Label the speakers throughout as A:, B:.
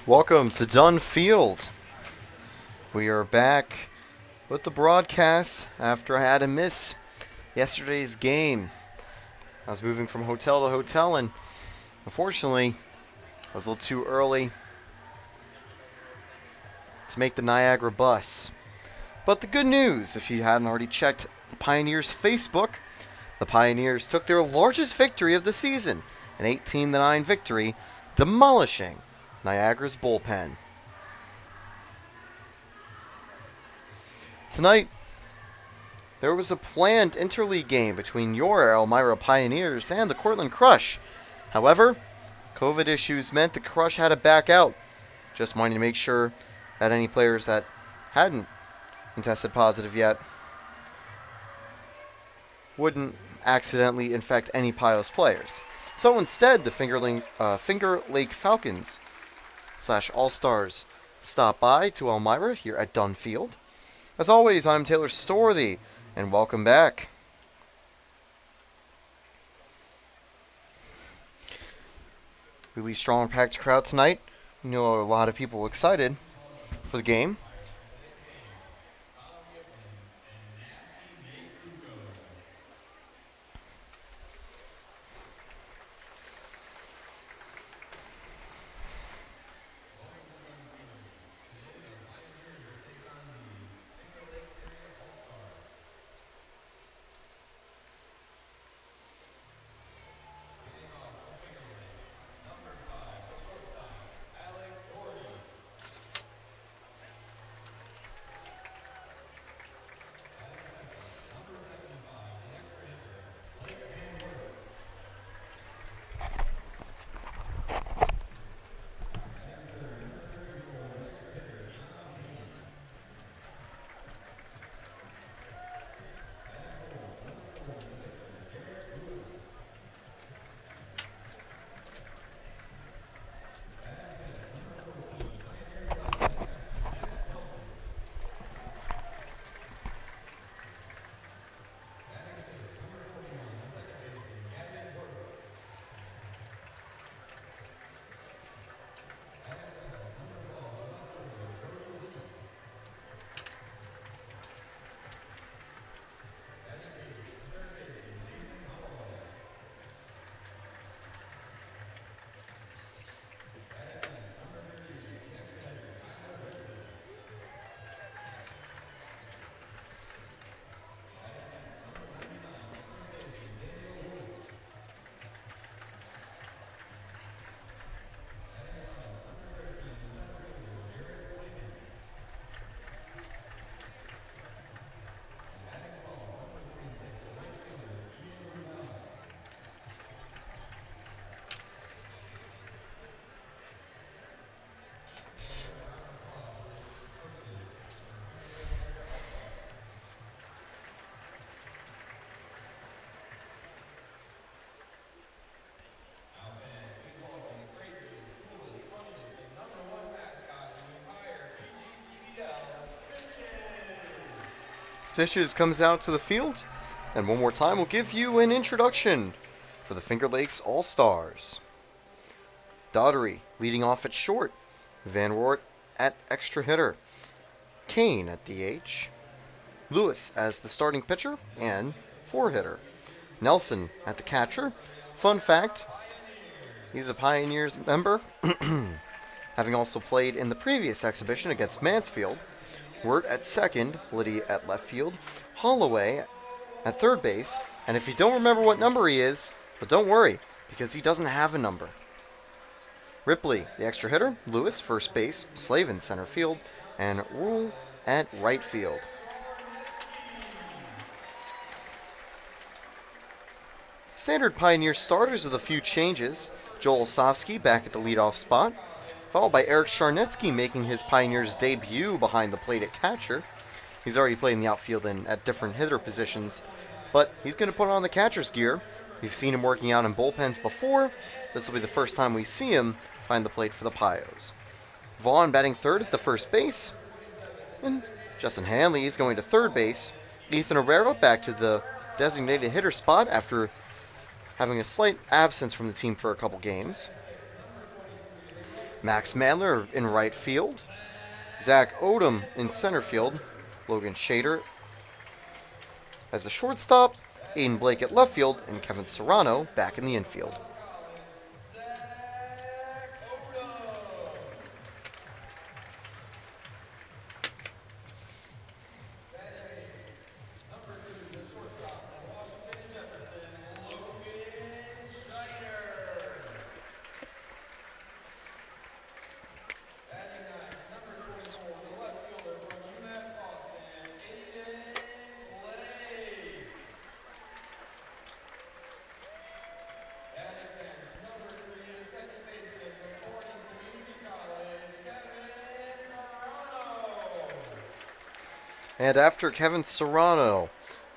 A: Welcome to Dunn Field. We are back with the broadcast after I had to miss yesterday's game. I was moving from hotel to hotel, and unfortunately, I was a little too early to make the Niagara bus. But the good news, if you hadn't already checked the Pioneers' Facebook, the Pioneers took their largest victory of the season, an 18-9 victory, demolishing Niagara's bullpen. Tonight, there was a planned interleague game between your Elmira Pioneers and the Cortland Crush. However, COVID issues meant the Crush had to back out, just wanting to make sure that any players that hadn't been tested positive yet wouldn't accidentally infect any Pios players. So instead, the Finger Lakes Falcons / All-Stars stop by to Elmira here at Dunn Field. As always, I'm Taylor Storthy, and welcome back. Really strong packed crowd tonight. You know, a lot of people excited for the game. Stitches comes out to the field, and one more time we'll give you an introduction for the Finger Lakes All-Stars. Daughtery leading off at short, Van Wart at extra hitter, Kane at DH, Lewis as the starting pitcher and 4-hitter, Nelson at the catcher. Fun fact, he's a Pioneers member, having also played in the previous exhibition against Mansfield. Wirt at second, Liddy at left field, Holloway at third base, and if you don't remember what number he is, but don't worry, because he doesn't have a number. Ripley, the extra hitter, Lewis, first base, Slavin, center field, and Rule at right field. Standard Pioneer starters with a few changes. Joel Osofsky back at the leadoff spot, followed by Eric Charnetsky making his Pioneers debut behind the plate at catcher. He's already played in the outfield and at different hitter positions, but he's going to put on the catcher's gear. We've seen him working out in bullpens before. This will be the first time we see him behind the plate for the Pios. Vaughn batting third is the first base, and Justin Hanley is going to third base. Ethan Herrera back to the designated hitter spot after having a slight absence from the team for a couple games. Max Mandler in right field. Zach Odom in center field. Logan Shader as the shortstop. Aiden Blake at left field. And Kevin Serrano back in the infield. And after Kevin Serrano,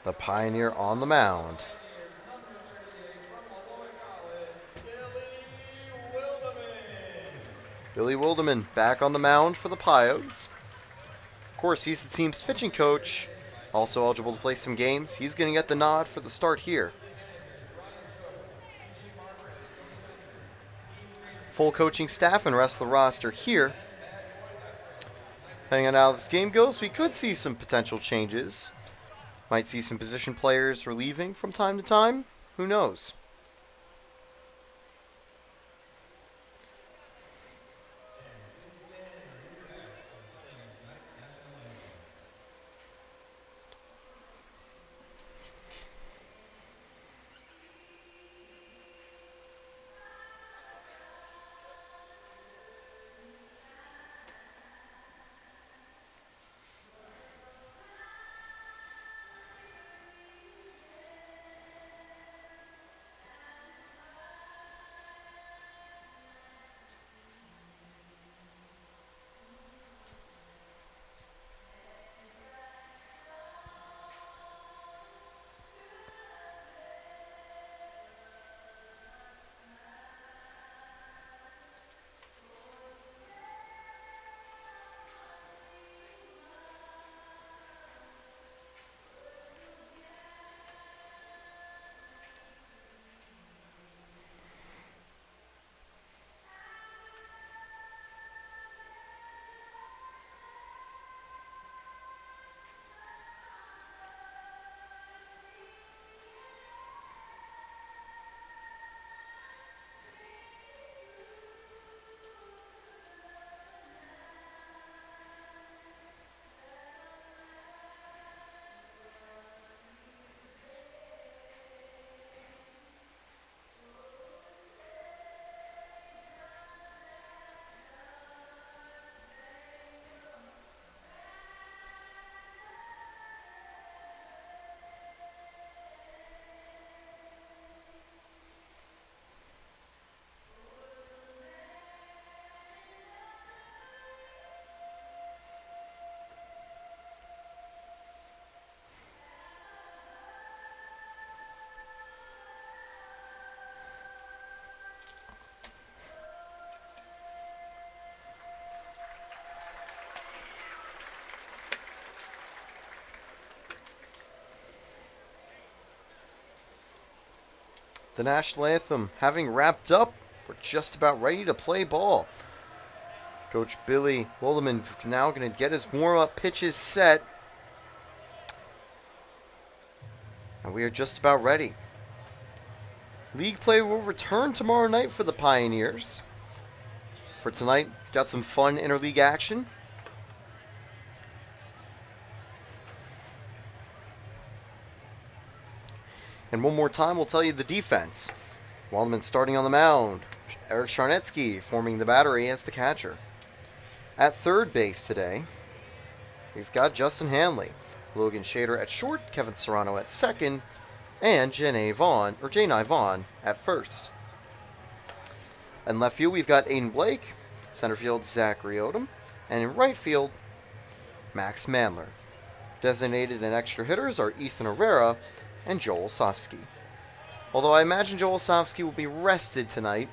A: the Pioneer on the mound. Billy Wilderman back on the mound for the Pios. Of course, he's the team's pitching coach, also eligible to play some games. He's going to get the nod for the start here. Full coaching staff and rest of the roster here. Depending on how this game goes, we could see some potential changes. Might see some position players relieving from time to time. Who knows? The national anthem having wrapped up, we're just about ready to play ball. Coach Billy Wilderman's now going to get his warm-up pitches set. And we are just about ready. League play will return tomorrow night for the Pioneers. For tonight, got some fun interleague action. And one more time, we'll tell you the defense. Waldman starting on the mound. Eric Charnetsky forming the battery as the catcher. At third base today, we've got Justin Hanley. Logan Shader at short, Kevin Serrano at second, and Janai Vaughn at first. In left field, we've got Aiden Blake. Center field, Zachary Odom. And in right field, Max Mandler. Designated and extra hitters are Ethan Herrera and Joel Osofsky. Although I imagine Joel Osofsky will be rested tonight.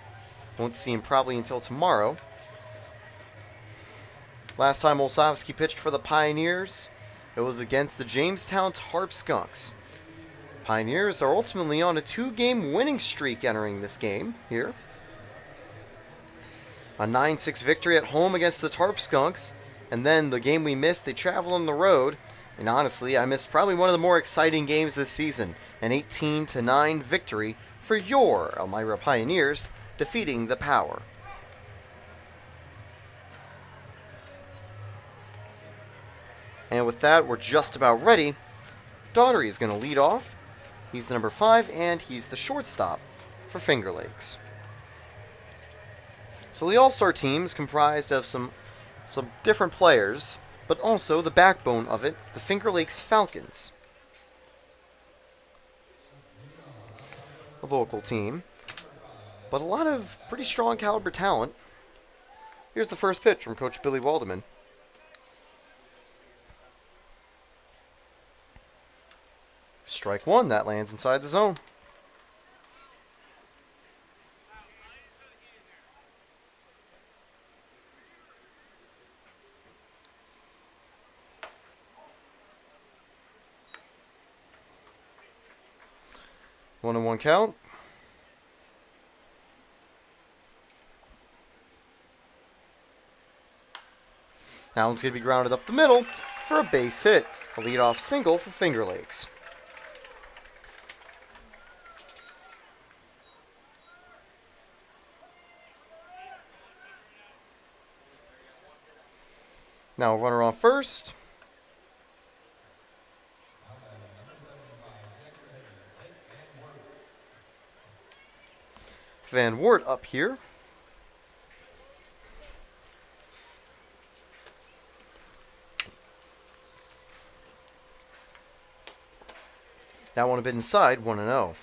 A: Won't see him probably until tomorrow. Last time Osofsky pitched for the Pioneers, it was against the Jamestown Tarp Skunks. Pioneers are ultimately on a 2-game winning streak entering this game here. A 9-6 victory at home against the Tarp Skunks, and then the game we missed, they travel on the road. And honestly, I missed probably one of the more exciting games this season, an 18-9 victory for your Elmira Pioneers, defeating the Power. And with that, we're just about ready. Daughtery is going to lead off. He's the number 5, and he's the shortstop for Finger Lakes. So the All-Star team is comprised of some different players, but also the backbone of it, the Finger Lakes Falcons. A local team, but a lot of pretty strong caliber talent. Here's the first pitch from Coach Billy Waldeman. Strike one, that lands inside the zone. One and one count. That one's going to be grounded up the middle for a base hit. A leadoff single for Finger Lakes. Now a runner on first. Van Wert up here. That one a bit inside, 1-0.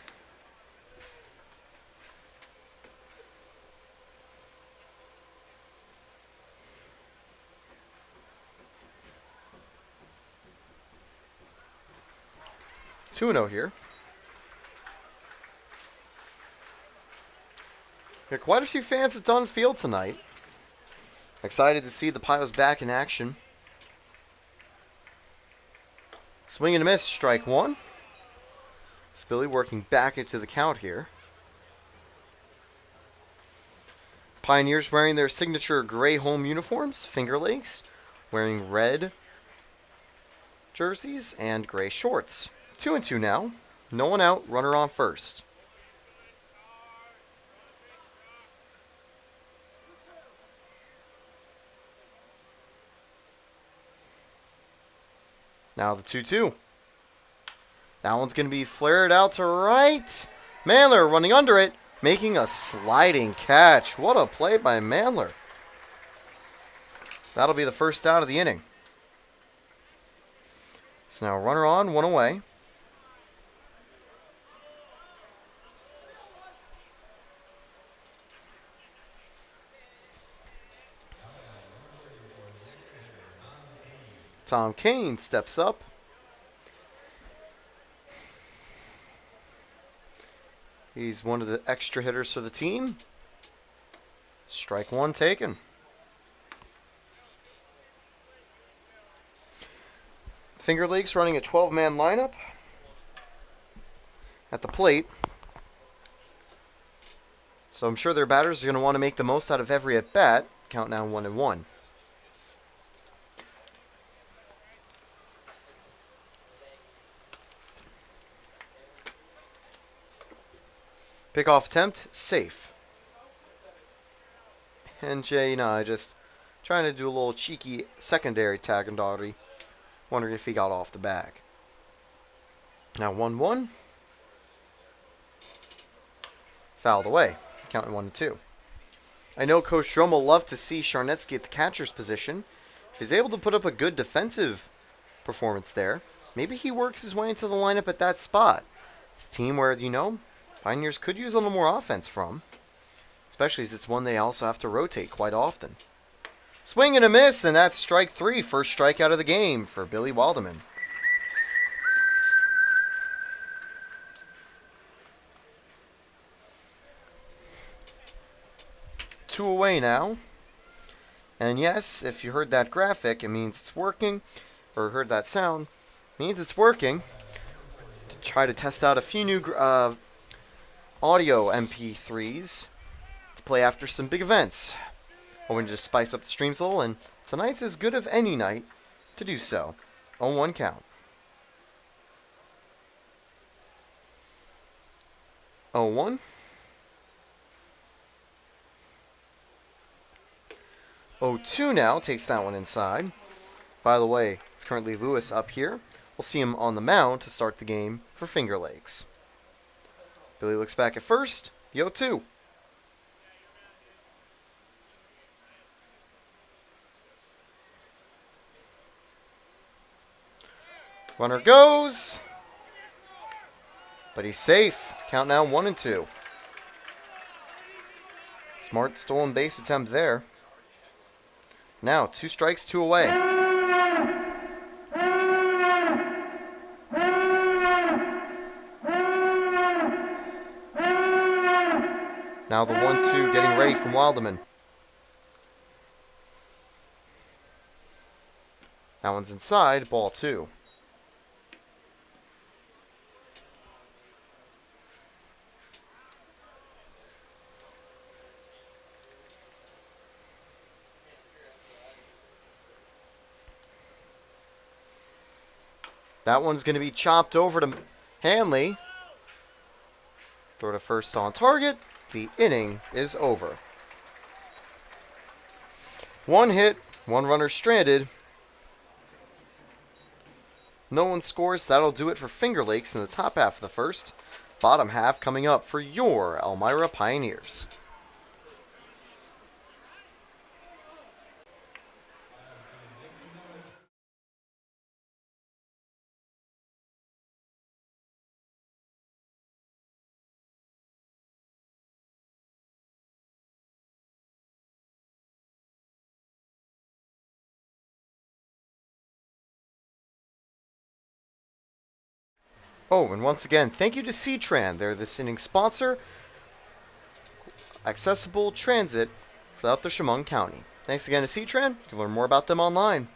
A: Two and 0 here. Got quite a few fans at Dunn Field tonight. Excited to see the Pios back in action. Swing and a miss, strike one. Spilly working back into the count here. Pioneers wearing their signature gray home uniforms. Finger Lakes wearing red jerseys and gray shorts. 2-2 now. No one out, runner on first. Now the 2-2. That one's going to be flared out to right. Mandler running under it, making a sliding catch. What a play by Mandler. That'll be the first out of the inning. So now runner on, one away. Tom Kane steps up. He's one of the extra hitters for the team. Strike one taken. Finger Lakes running a 12-man lineup at the plate. So I'm sure their batters are going to want to make the most out of every at-bat. Count now 1-1. Pickoff attempt, safe. And Jay, just trying to do a little cheeky secondary tag on Daughtery. Wondering if he got off the bag. Now 1-1. Fouled away. Counting 1-2. I know Coach Drum will love to see Charnetsky at the catcher's position. If he's able to put up a good defensive performance there, maybe he works his way into the lineup at that spot. It's a team where, Pioneers could use a little more offense from. Especially as it's one they also have to rotate quite often. Swing and a miss, and that's strike three. First strikeout of the game for Billy Waldeman. Two away now. And yes, if you heard that graphic, it means it's working. Or heard that sound, it means it's working. To try to test out a few new audio MP3s to play after some big events. hoping to just spice up the streams a little, and tonight's as good of any night to do so. 0-1 count. 0-1. 0-2 now, takes that one inside. By the way, it's currently Lewis up here. We'll see him on the mound to start the game for Finger Lakes. Billy looks back at first, the 0-2. Runner goes, but he's safe. Count now 1-2. Smart stolen base attempt there. Now 2 strikes, 2 away. Now the 1-2 getting ready from Wilderman. That one's inside, ball 2. That one's going to be chopped over to Hanley. Throw to first on target. The inning is over. 1 hit, 1 runner stranded. No one scores. That'll do it for Finger Lakes in the top half of the first. Bottom half coming up for your Elmira Pioneers. Oh, and once again, thank you to C-Tran. They're this inning's sponsor. Accessible transit throughout the Chemung County. Thanks again to C-Tran. You can learn more about them online.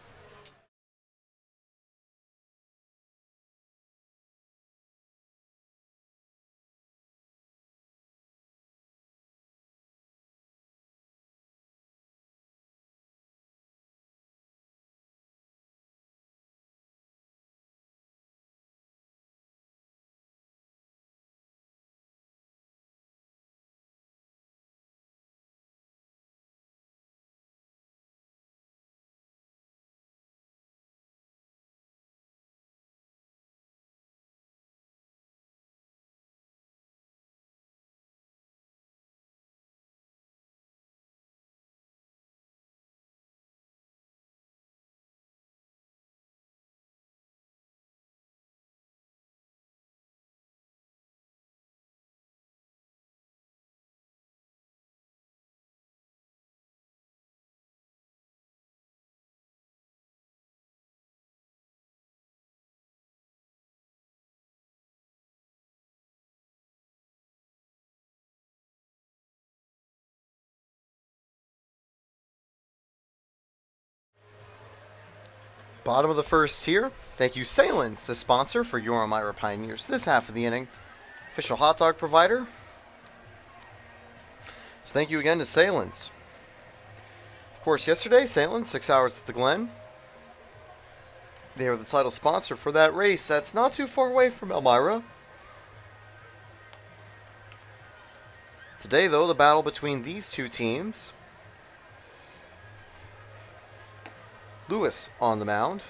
A: Bottom of the first here. Thank you, Salins, the sponsor for your Elmira Pioneers this half of the inning. Official hot dog provider. So thank you again to Salins. Of course, yesterday, Salins, 6 hours at the Glen. They were the title sponsor for that race. That's not too far away from Elmira. Today, though, the battle between these two teams. Lewis on the mound.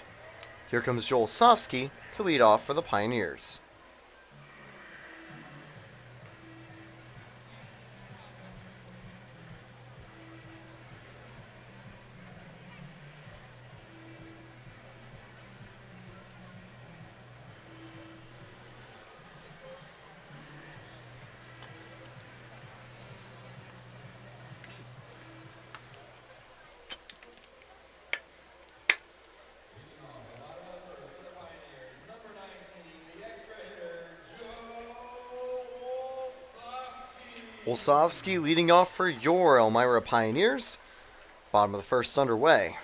A: Here comes Joel Sofsky to lead off for the Pioneers. Olsovsky leading off for your Elmira Pioneers. Bottom of the first underway.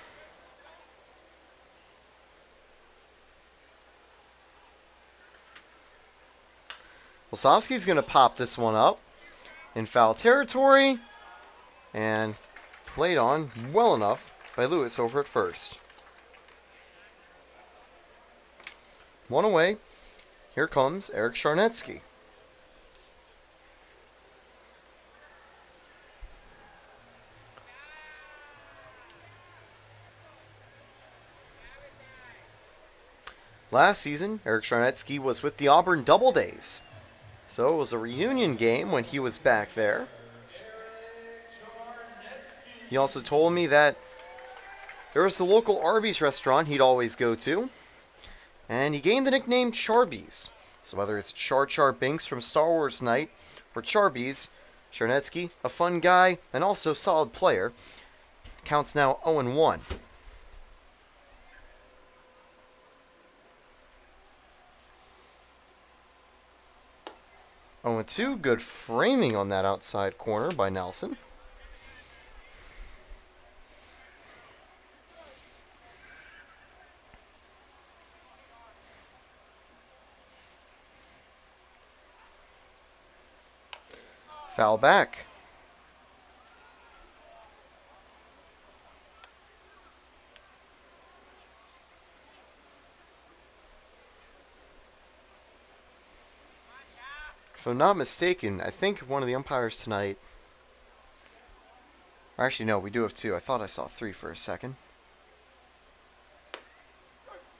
A: Olsovsky's going to pop this one up in foul territory. And played on well enough by Lewis over at first. One away. Here comes Eric Charnetsky. Last season, Eric Charnetsky was with the Auburn Double Days. So it was a reunion game when he was back there. He also told me that there was the local Arby's restaurant he'd always go to, and he gained the nickname Charby's. So whether it's Char Char Binks from Star Wars Night or Charby's, Charnetsky, a fun guy and also solid player, counts now 0-1. 0-2, good framing on that outside corner by Nelson. Foul back. If I'm not mistaken, I think one of the umpires tonight... Actually, no, we do have two. I thought I saw three for a second.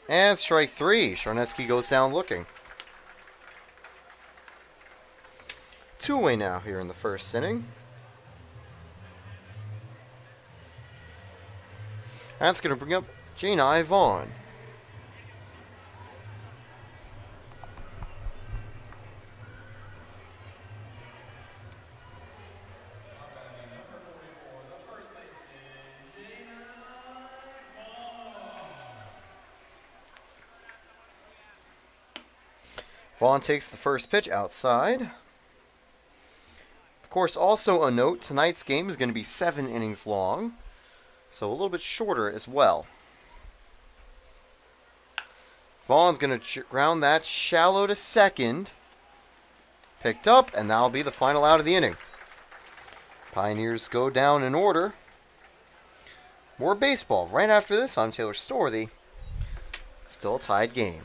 A: And strike three. Charnetsky goes down looking. 2 away now here in the first inning. That's going to bring up Janai Vaughn. Vaughn takes the first pitch outside. Of course, also a note, tonight's game is going to be 7 innings long, so a little bit shorter as well. Vaughn's going to ground that shallow to second. Picked up, and that'll be the final out of the inning. Pioneers go down in order. More baseball right after this. I'm Taylor Storthy. Still a tied game.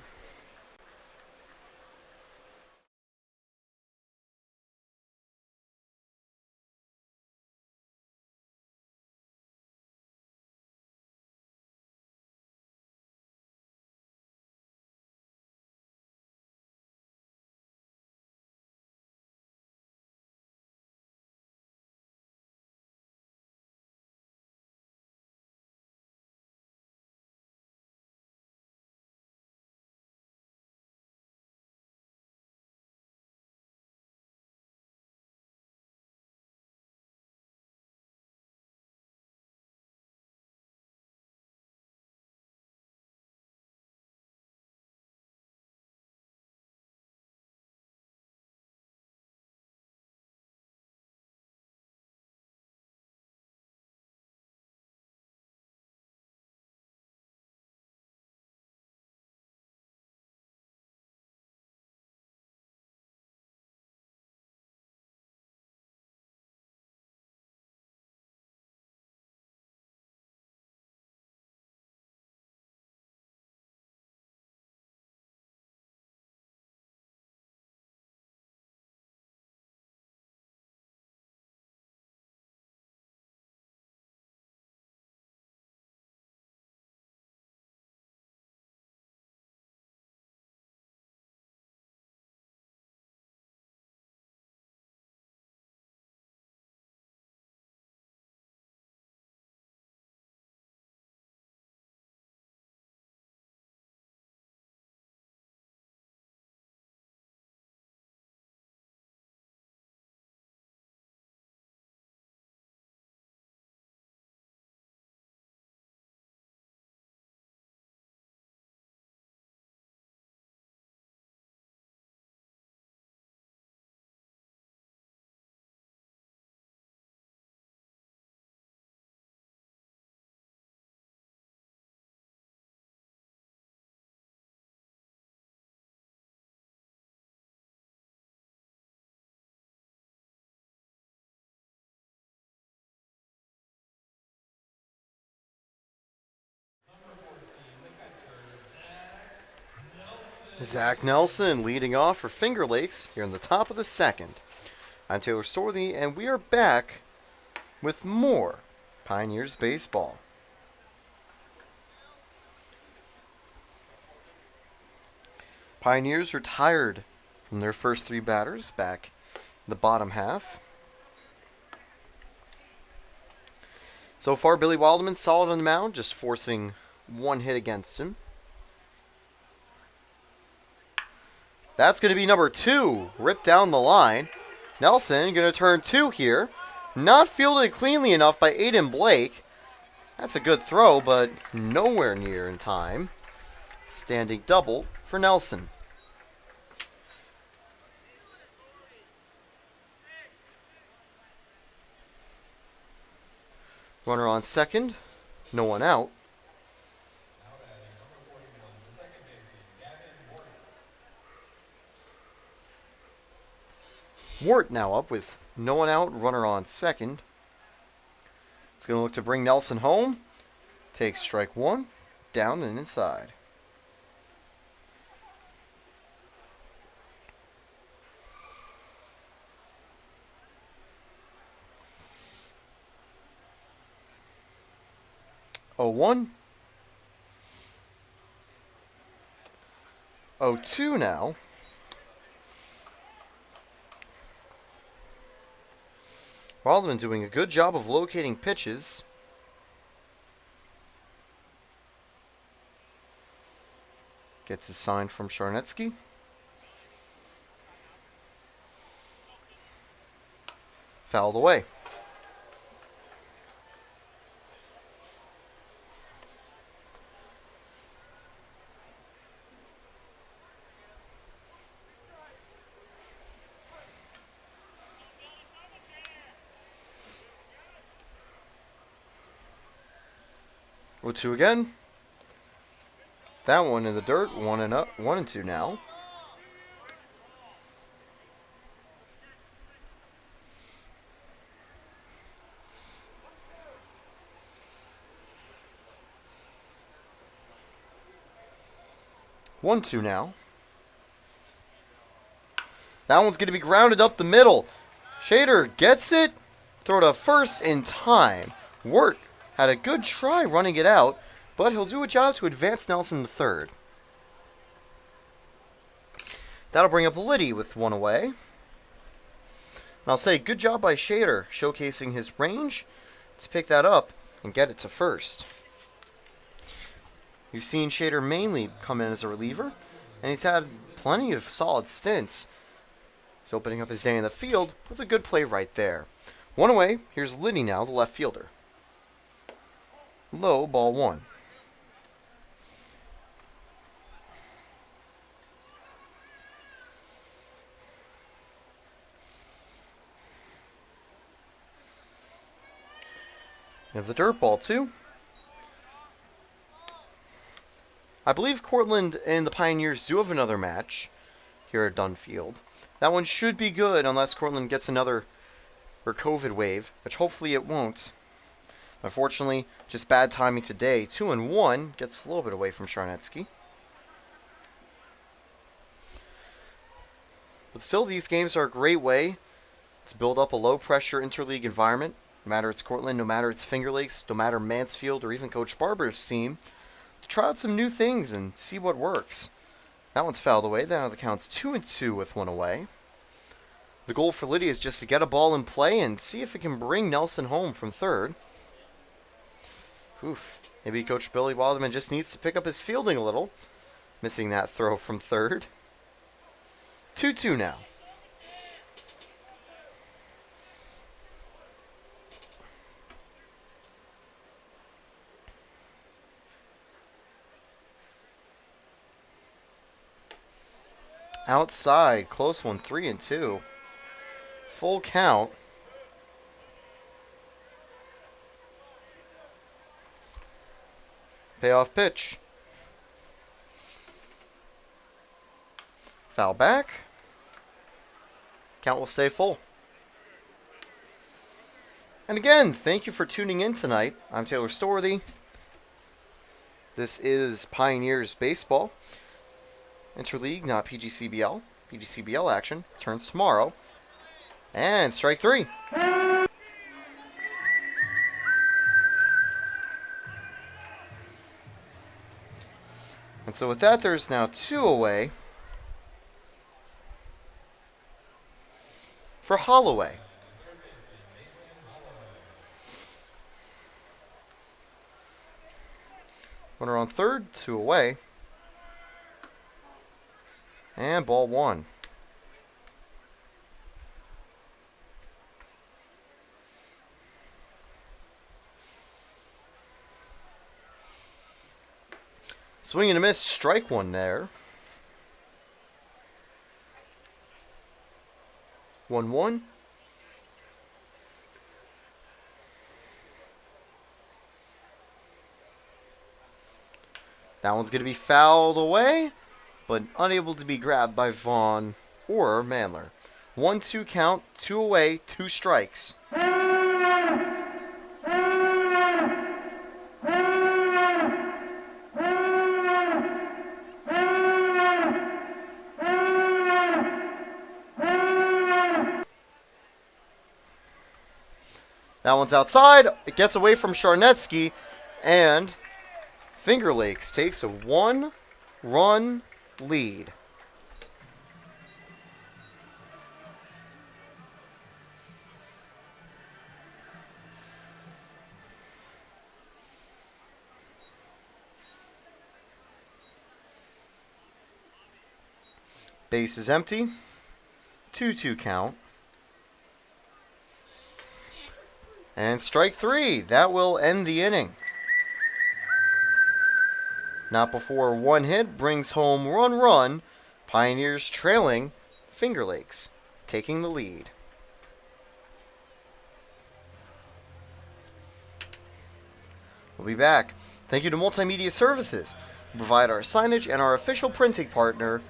A: Zach Nelson leading off for Finger Lakes here in the top of the second. I'm Taylor Storley, and we are back with more Pioneers baseball. Pioneers retired from their first three batters back in the bottom half. So far, Billy Wildman solid on the mound, just forcing one hit against him. That's going to be number 2, ripped down the line. Nelson going to turn 2 here. Not fielded cleanly enough by Aiden Blake. That's a good throw, but nowhere near in time. Standing double for Nelson. Runner on second, no one out. Wart now up with no one out, runner on second. He's going to look to bring Nelson home. Takes strike 1, down and inside. Oh, 1. 0-2 now. Wildman doing a good job of locating pitches. Gets his sign from Charnetsky. Fouled away. Go 2 again. That one in the dirt. 1 and 2 now. One, 2 now. That one's going to be grounded up the middle. Shader gets it. Throw to first in time. Wirt had a good try running it out, but he'll do a job to advance Nelson to third. That'll bring up Liddy with 1 away. And I'll say good job by Shader, showcasing his range to pick that up and get it to first. We've seen Shader mainly come in as a reliever, and he's had plenty of solid stints. He's opening up his day in the field with a good play right there. 1 away, here's Liddy now, the left fielder. Low, ball 1. You have the dirt, ball 2. I believe Cortland and the Pioneers do have another match here at Dunn Field. That one should be good unless Cortland gets another COVID wave, which hopefully it won't. Unfortunately, just bad timing today. 2 and 1 gets a little bit away from Charnetsky. But still, these games are a great way to build up a low-pressure interleague environment. No matter it's Cortland, no matter it's Finger Lakes, no matter Mansfield or even Coach Barber's team, to try out some new things and see what works. That one's fouled away. Now the count's 2 and 2 with 1 away. The goal for Liddy is just to get a ball in play and see if it can bring Nelson home from third. Oof. Maybe Coach Billy Wildman just needs to pick up his fielding a little. Missing that throw from third. 2-2 now. Outside, close one, 3 and 2. Full count. Payoff pitch. Foul back. Count will stay full. And again, thank you for tuning in tonight. I'm Taylor Storthy. This is Pioneers Baseball. Interleague, not PGCBL. PGCBL action turns tomorrow. And strike 3. And so with that, there's now 2 away for Holloway. Runner on third, 2 away. And ball 1. Swing and a miss, strike 1 there. 1-1. That one's going to be fouled away, but unable to be grabbed by Vaughn or Mandler. 1-2 count, 2 away, 2 strikes. That one's outside. It gets away from Charnetsky, and Finger Lakes takes a 1-run lead. Base is empty. 2-2 count. And strike 3. That will end the inning. Not before 1 hit brings home run. Pioneers trailing. Finger Lakes taking the lead. We'll be back. Thank you to Multimedia Services, who provide our signage and our official printing partner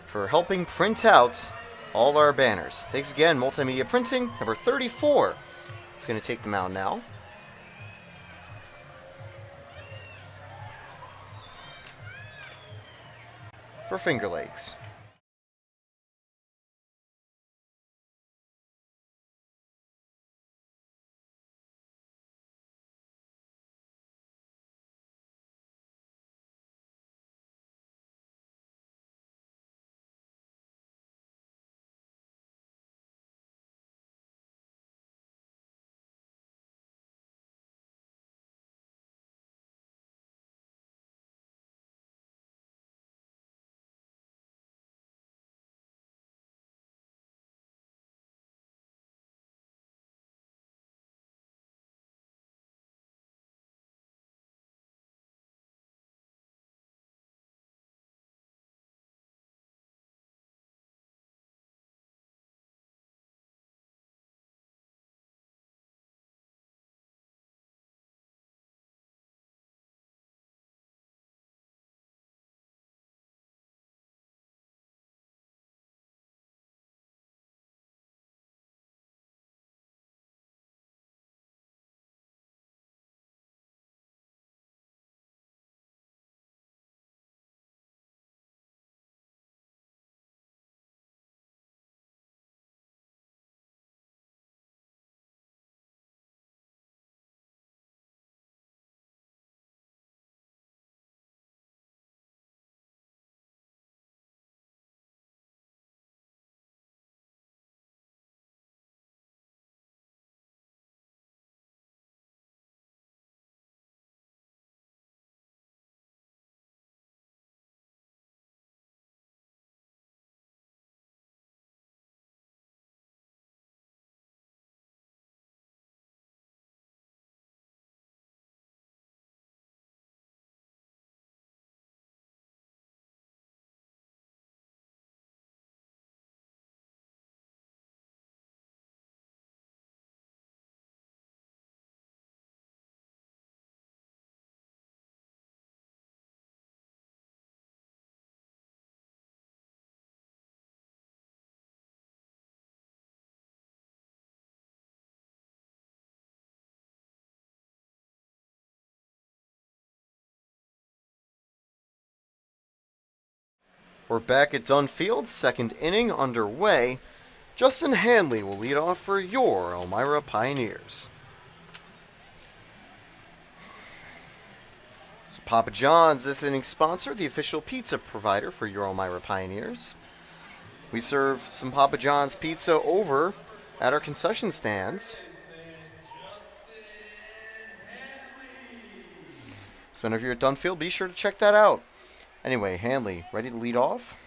A: for helping print out all our banners. Thanks again, Multimedia Printing, number 34. It's going to take the mound now. For Finger Lakes. We're back at Dunn Field, second inning underway. Justin Hanley will lead off for your Elmira Pioneers. So Papa John's, this inning's sponsor, the official pizza provider for your Elmira Pioneers. We serve some Papa John's pizza over at our concession stands. So whenever you're at Dunn Field, be sure to check that out. Anyway, Hanley ready to lead off.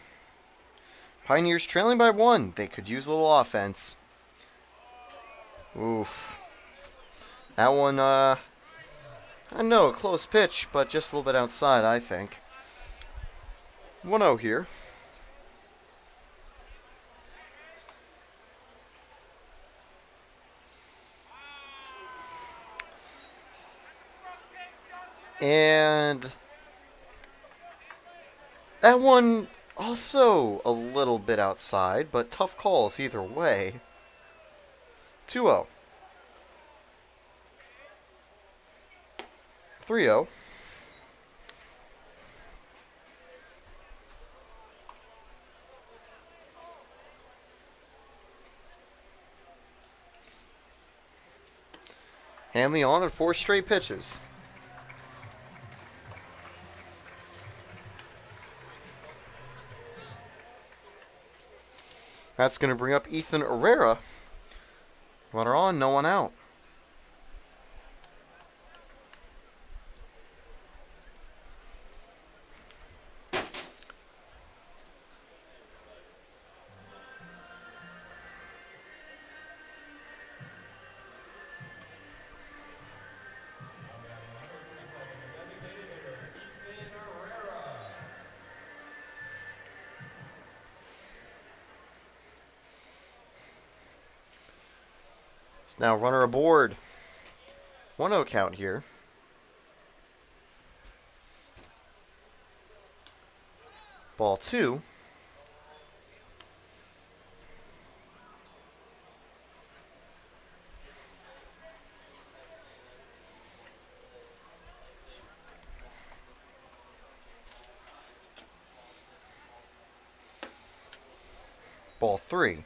A: Pioneers trailing by 1. They could use a little offense. Oof. That one, I know, a close pitch, but just a little bit outside, I think. 1-0 here. And that one also a little bit outside, but tough calls either way. 2-0. 3-0. Hanley on at 4 straight pitches. That's going to bring up Ethan Herrera. Runner on, no one out. It's now runner aboard. 1-0 count here. Ball 2. Ball 3.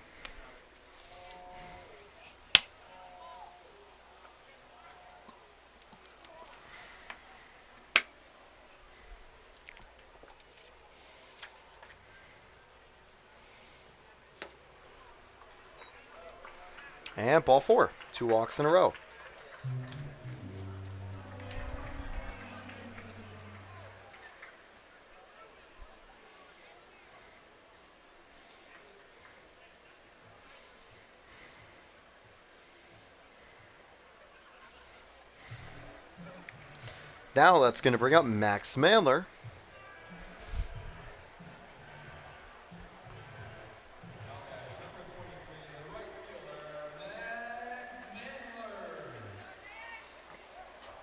A: And ball 4. 2 walks in a row. Now that's going to bring up Max Mandler.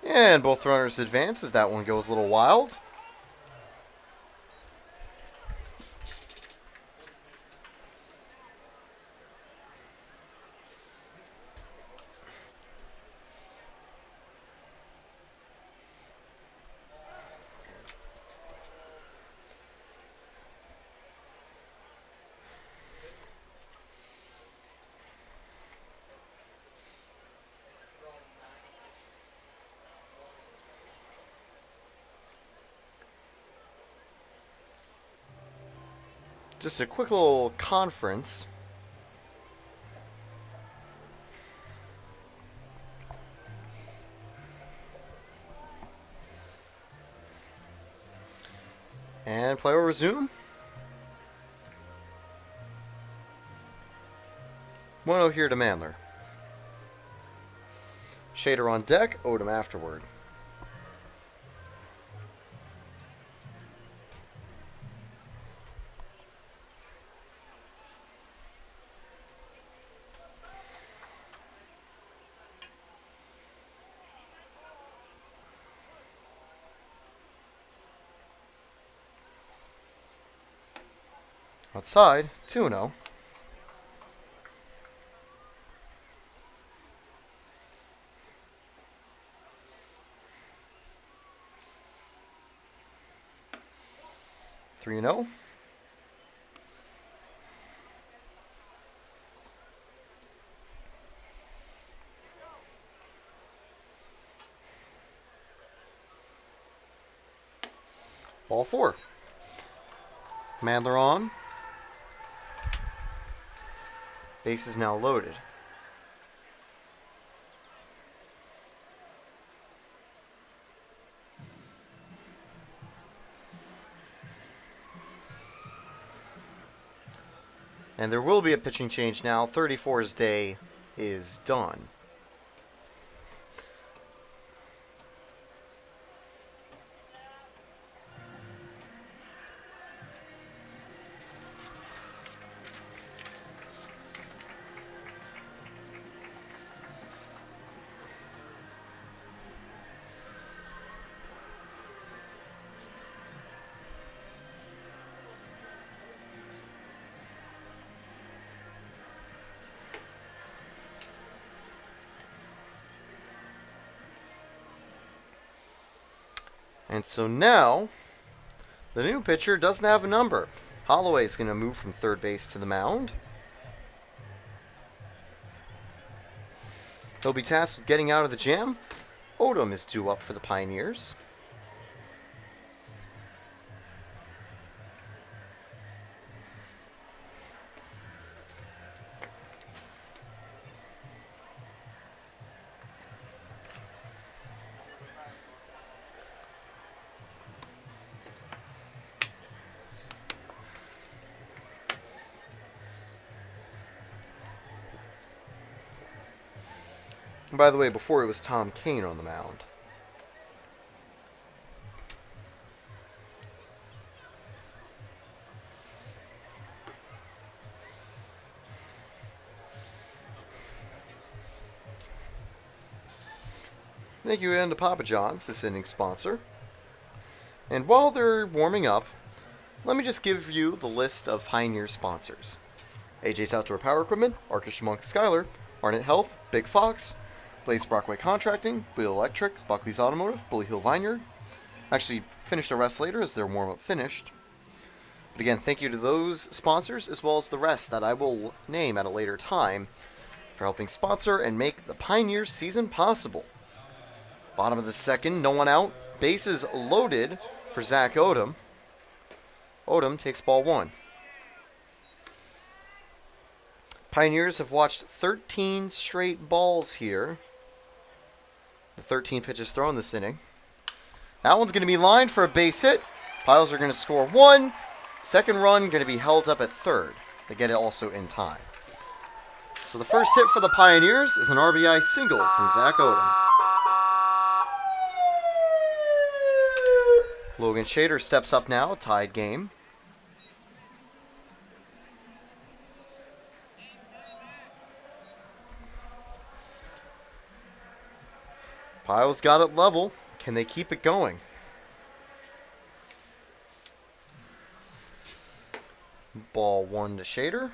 A: And both runners advance as that one goes a little wild. Just a quick little conference. And play will resume. 1-0 here to Mandler. Shader on deck, Odom afterward. Outside, 2-0. Three 0. Ball 4. Mandler on. Base is now loaded. And there will be a pitching change now. 34's day is done. And so now, the new pitcher doesn't have a number. Holloway's going to move from third base to the mound. He'll be tasked with getting out of the jam. Odom is due up for the Pioneers. And by the way, before it was Tom Kane on the mound. Thank you again to Papa John's, this innings sponsor. And while they're warming up, let me just give you the list of Pioneer sponsors. AJ's Outdoor Power Equipment, Arkish Monk Skyler, Arnett Health, Big Fox, Blaze Brockway Contracting, Wheel Electric, Buckley's Automotive, Bully Hill Vineyard. Actually, finish the rest later as their warm-up finished. But again, thank you to those sponsors as well as the rest that I will name at a later time for helping sponsor and make the Pioneers season possible. Bottom of the second, no one out. Bases loaded for Zach Odom. Odom takes ball 1. Pioneers have watched 13 straight balls here. The 13 pitches thrown this inning. That one's going to be lined for a base hit. Piles are going to score 1. Second run going to be held up at third. They get it also in time. So the first hit for the Pioneers is an RBI single from Zach Odom. Logan Shader steps up now, tied game. Piles got it level. Can they keep it going? Ball 1 to Shader.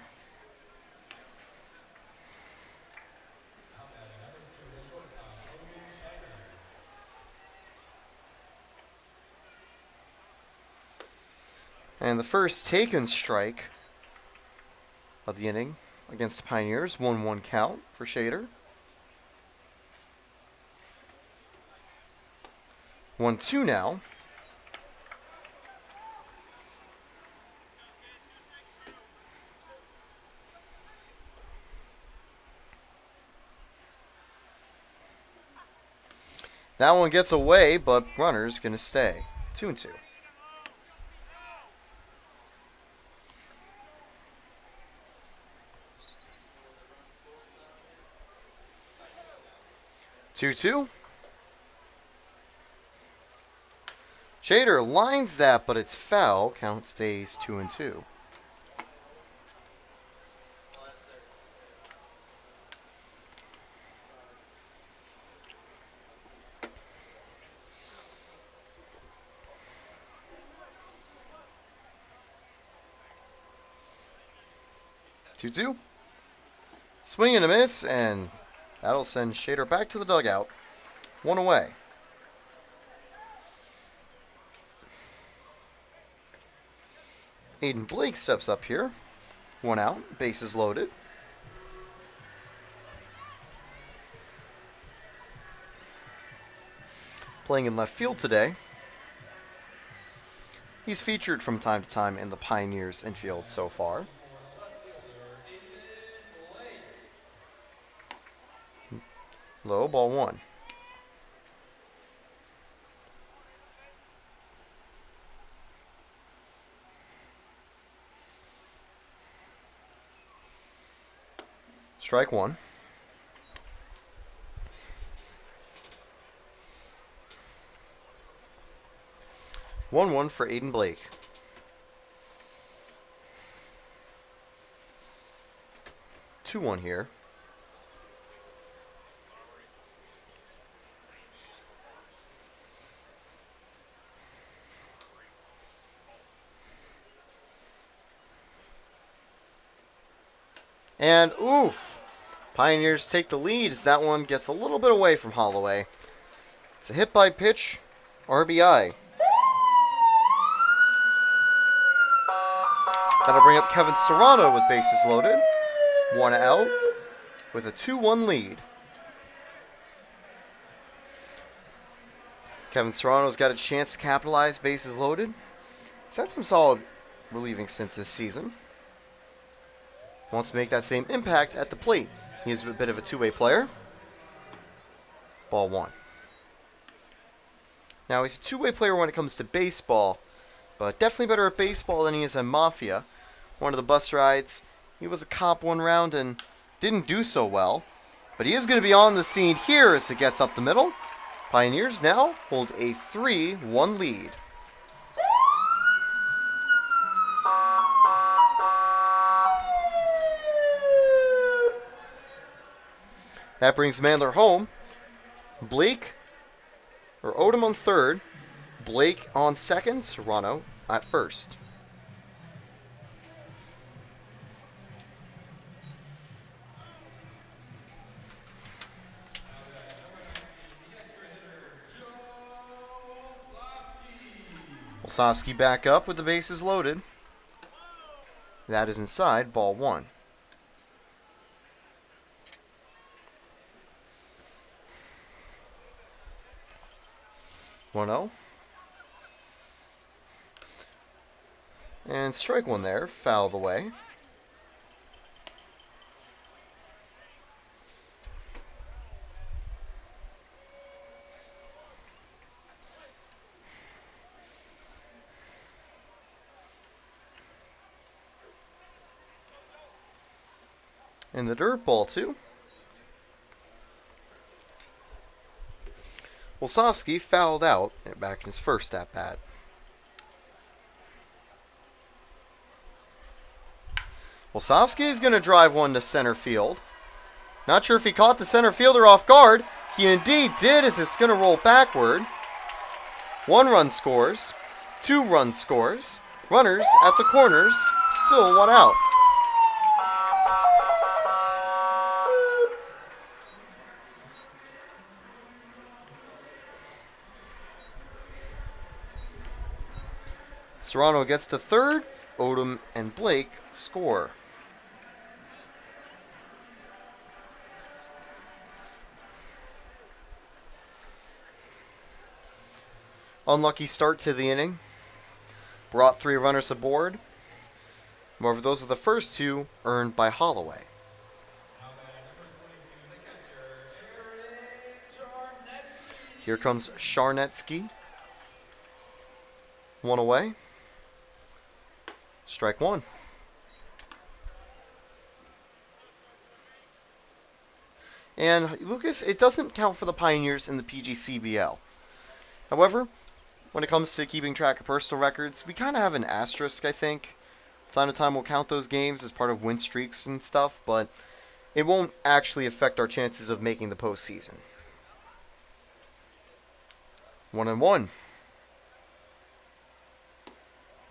A: And the first taken strike of the inning against the Pioneers. 1-1 count for Shader. 1-2 now. That one gets away, but runner's going to stay. 2-2. Shader lines that, but it's foul. Count stays 2-2. Swing and a miss, and that'll send Shader back to the dugout. 1 away. Aiden Blake steps up here. 1 out. Bases loaded. Playing in left field today He's featured from time to time in the Pioneers infield so far. Low, ball 1. Strike 1. 1-1 for Aiden Blake. Two one here. And oof! Pioneers take the lead as that one gets a little bit away from Holloway. It's a hit by pitch, RBI. That'll bring up Kevin Serrano with bases loaded. 1 out with a 2-1 lead. Kevin Serrano's got a chance to capitalize, bases loaded. He's had some solid relieving stints this season. Wants to make that same impact at the plate. He's a bit of a two-way player. Ball 1. Now, he's a two-way player when it comes to baseball, but definitely better at baseball than he is at Mafia. One of the bus rides, he was a cop one round and didn't do so well. But he is going to be on the scene here as it gets up the middle. Pioneers now hold a 3-1 lead. That brings Mandler home. Odom on third. Blake on second. Serrano at first. Olsovsky back up with the bases loaded. That is inside, ball 1. 1-0. And strike 1 there, fouled away. In the dirt, ball 2. Olsovsky fouled out back in his first at-bat. Olsovsky is going to drive one to center field. Not sure if he caught the center fielder off guard. He indeed did, as it's going to roll backward. 1 run scores. 2 run scores. Runners at the corners. Still 1 out. Serrano gets to third. Odom and Blake score. Unlucky start to the inning. Brought 3 runners aboard. However, those are the first 2 earned by Holloway. Here comes Charnetsky. 1 away. Strike 1. And Lucas, it doesn't count for the Pioneers in the PGCBL. However, when it comes to keeping track of personal records, we kind of have an asterisk, I think. Time to time we'll count those games as part of win streaks and stuff, but it won't actually affect our chances of making the postseason. 1-1.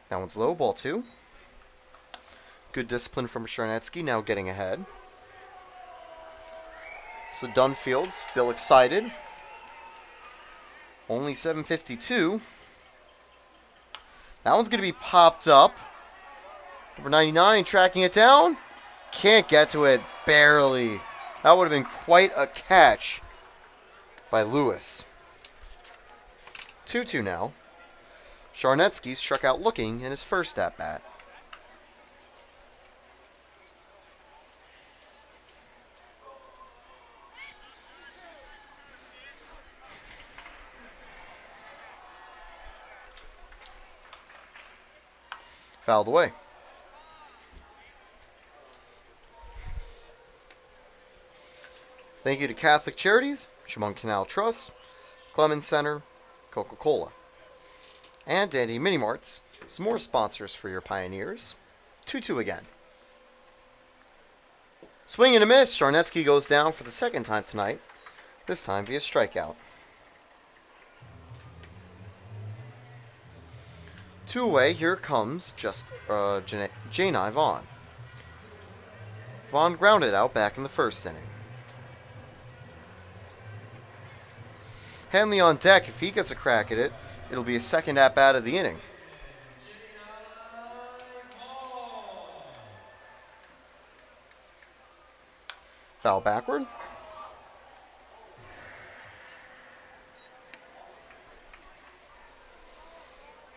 A: That one's low, ball 2. Good discipline from Charnetsky, now getting ahead. So Dunn Field still excited. Only 7:52. That one's going to be popped up. Number 99 tracking it down. Can't get to it, barely. That would have been quite a catch by Lewis. 2-2 now. Sharnetsky struck out looking in his first at-bat. Fouled away. Thank you to Catholic Charities, Chemung Canal Trust, Clemens Center, Coca-Cola, and Dandy Mini Marts. Some more sponsors for your Pioneers. 2-2 again. Swing and a miss. Sharnetsky goes down for the second time tonight, this time via strikeout. 2 away. Here comes Janai Vaughn. Vaughn grounded out back in the first inning. Hanley on deck. If he gets a crack at it, it'll be a second at-bat of the inning. Foul backward.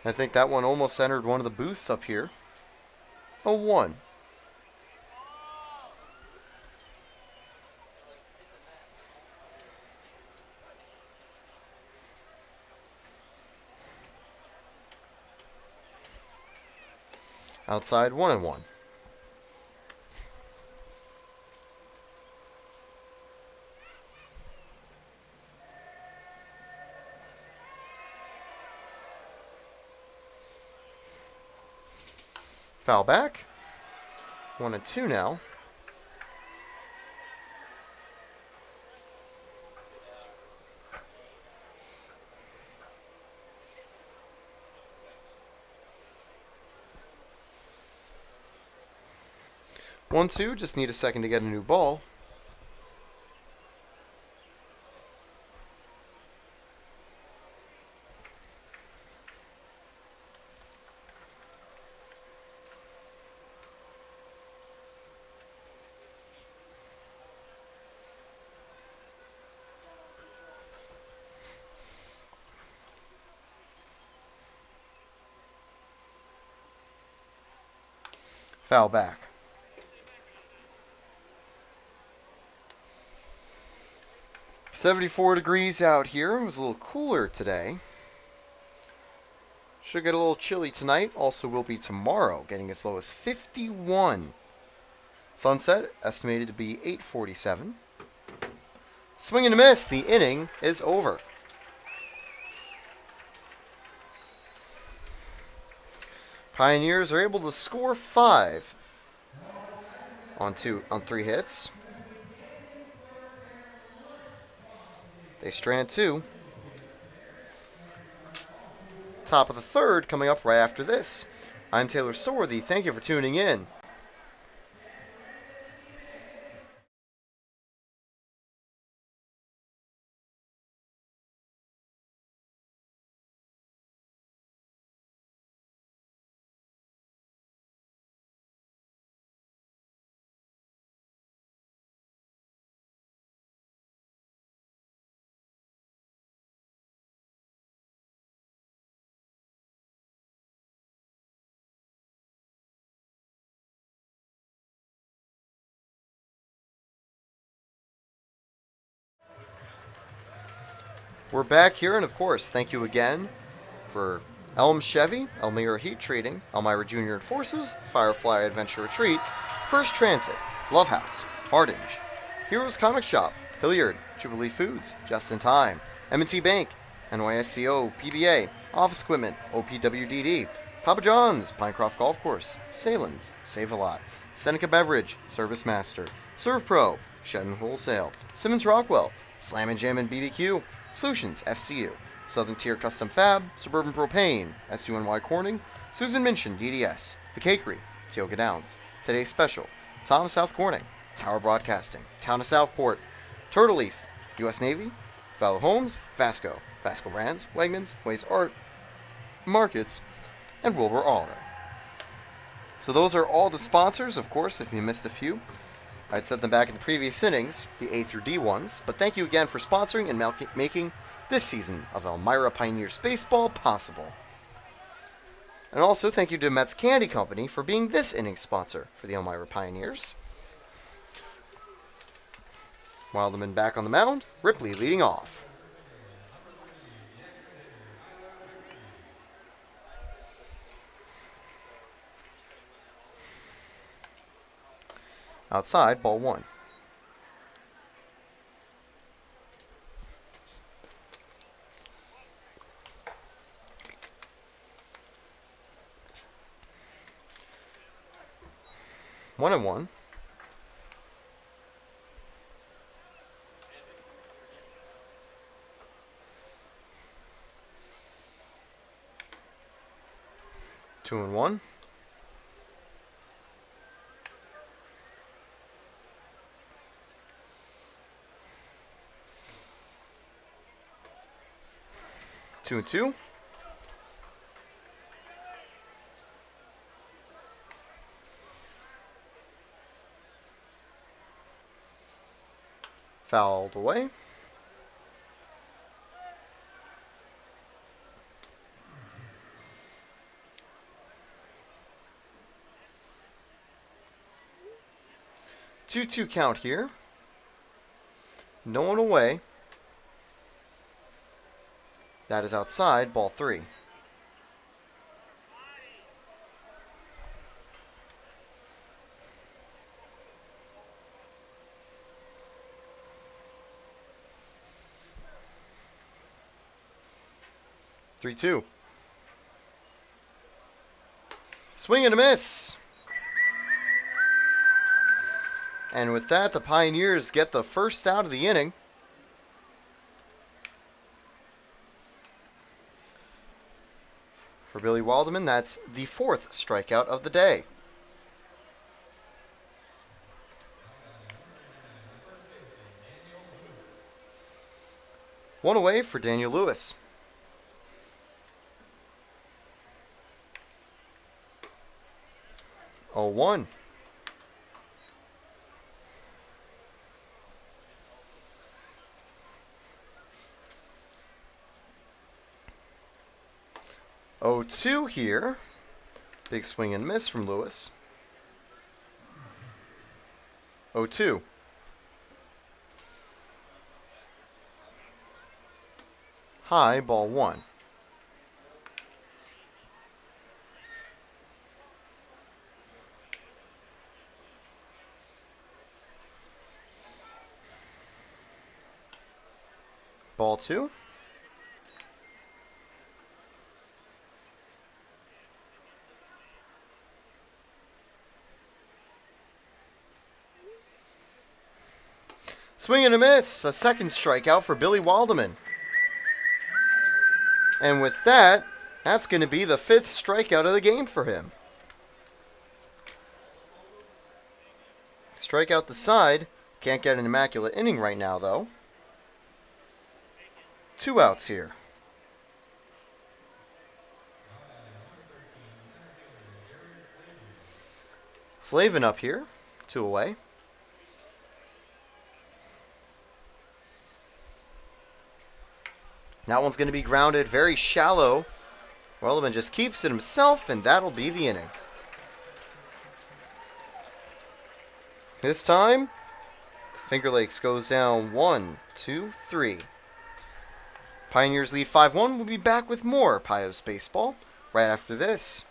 A: I think that one almost entered one of the booths up here. 0-1. Outside 1-1. Foul back. 1-2 now. One, two, just need a second to get a new ball. Foul back. $74 out here. It was a little cooler today. Should get a little chilly tonight. Also will be tomorrow, getting as low as 51. Sunset estimated to be 8:47. Swing and a miss. The inning is over. Pioneers are able to score 5 on 3 hits. They strand 2. Top of the third coming up right after this. I'm Taylor Sorthy. Thank you for tuning in. We're back here, and of course, thank you again for Elm Chevy, Elmira Heat Treating, Elmira Junior and Forces, Firefly Adventure Retreat, First Transit, Love House, Hardinge, Heroes Comic Shop, Hilliard, Jubilee Foods, Just in Time, M&T Bank, NYSCO, PBA, Office Equipment, OPWDD, Papa John's, Pinecroft Golf Course, Salins, Save a Lot, Seneca Beverage, Service Master, Serve Pro, Shed and Wholesale, Simmons Rockwell, Slam and Jam and BBQ, Solutions, FCU, Southern Tier Custom Fab, Suburban Propane, SUNY Corning, Susan Minchin, DDS, The Cakery, Tioga Downs, Today's Special, Tom South Corning, Tower Broadcasting, Town of Southport, Turtle Leaf, U.S. Navy, Valor Homes, Vasco, Vasco Brands, Wegmans, Ways Art, Markets, and Wilbur Auto. So those are all the sponsors, of course, if you missed a few. I'd said them back in the previous innings, the A through D ones, but thank you again for sponsoring and making this season of Elmira Pioneers Baseball possible. And also thank you to Mets Candy Company for being this inning sponsor for the Elmira Pioneers. Wildman back on the mound, Ripley leading off. Outside, ball 1. One and one. Two and one. Two and two. Fouled away. Two count here. No one away. That is outside, ball 3. Three, 2. Swing and a miss. And with that, the Pioneers get the first out of the inning. For Billy Waldman, that's the 4th strikeout of the day. One away for Daniel Lewis. 0-1. Oh, 2 here. Big swing and miss from Lewis. 0-2. High, ball 1. Ball 2. Swing and a miss. A second strikeout for Billy Waldman. And with that, that's going to be the 5th strikeout of the game for him. Strike out the side. Can't get an immaculate inning right now, though. 2 outs here. Slavin up here. 2 away. That one's going to be grounded very shallow. Wellman just keeps it himself, and that'll be the inning. This time, Finger Lakes goes down 1, 2, 3. Pioneers lead 5-1. We'll be back with more Pios baseball right after this.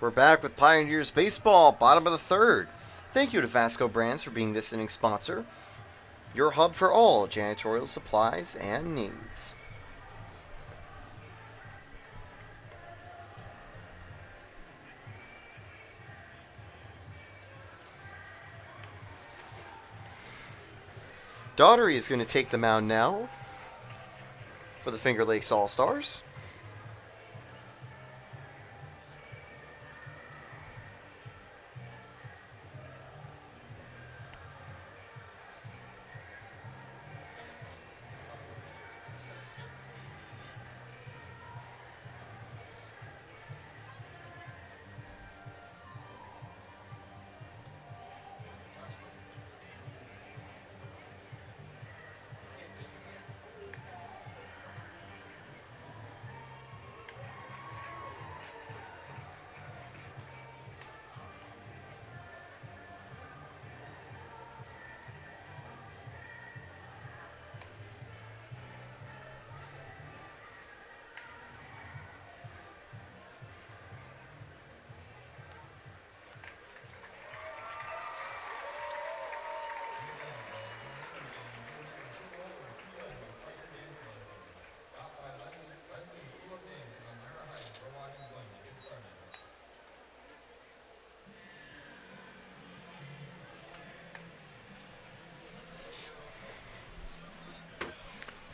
A: We're back with Pioneers Baseball, bottom of the third. Thank you to Vasco Brands for being this inning sponsor. Your hub for all janitorial supplies and needs. Daughtery is going to take the mound now for the Finger Lakes All-Stars.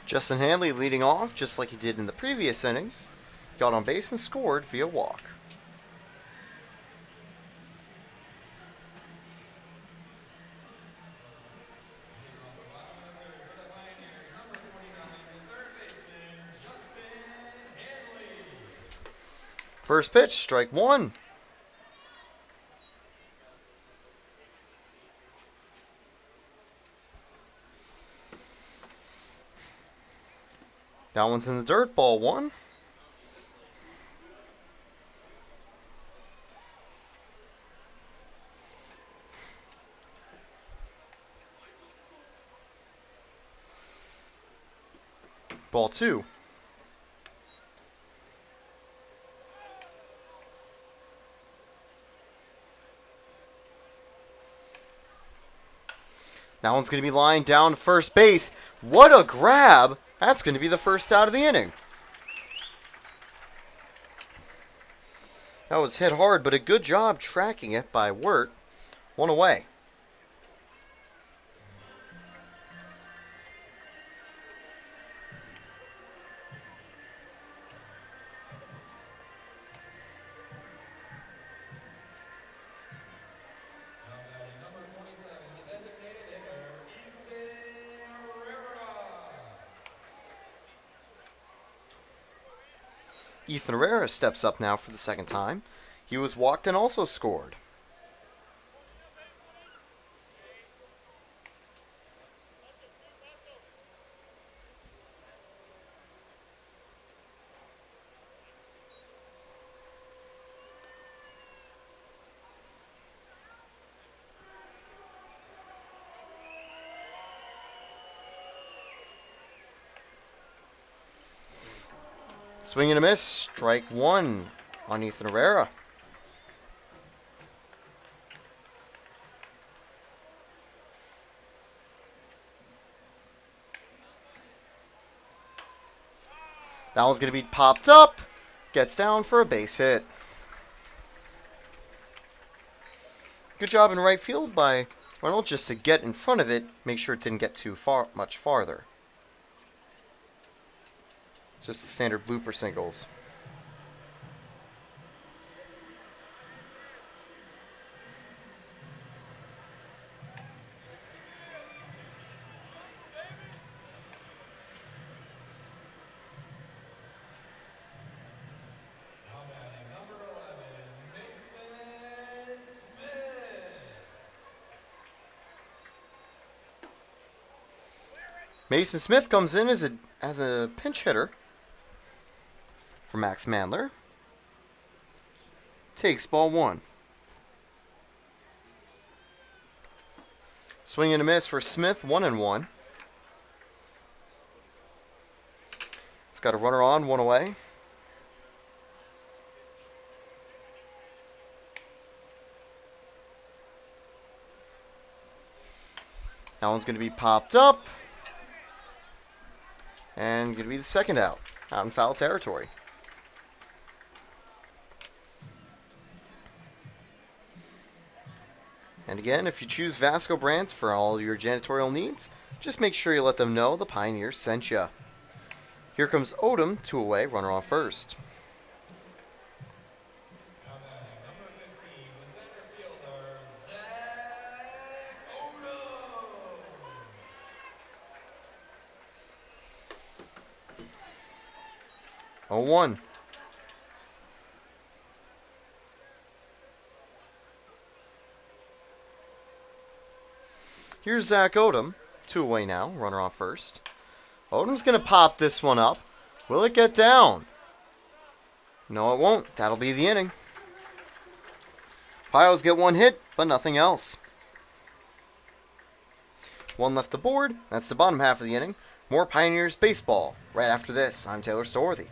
A: Justin Hanley leading off, just like he did in the previous inning. Got on base and scored via walk. First pitch, strike one. That one's in the dirt, ball one. Ball two. That one's going to be lined down to first base. What a grab! That's going to be the first out of the inning. That was hit hard, but a good job tracking it by Wirt. One away. Ethan Herrera steps up now for the second time. He was walked and also scored. Swing and a miss, strike one on Ethan Herrera. That one's going to be popped up, gets down for a base hit. Good job in right field by Arnold just to get in front of it, make sure it didn't get too much farther. Just the standard blooper singles. Mason Smith comes in as a pinch hitter for Max Mandler. Takes ball one. Swing and a miss for Smith, 1-1. He's got a runner on, one away. That one's going to be popped up. And going to be the second out in foul territory. And again, if you choose Vasco Brandt for all your janitorial needs, just make sure you let them know the Pioneers sent you. Here comes Odom, 2 away, runner on first. Oh, 1. Here's Zach Odom, 2 away now, runner on first. Odom's going to pop this one up. Will it get down? No, it won't. That'll be the inning. Pios get 1 hit, but nothing else. 1 left to board. That's the bottom half of the inning. More Pioneers baseball. Right after this, I'm Taylor Storthy.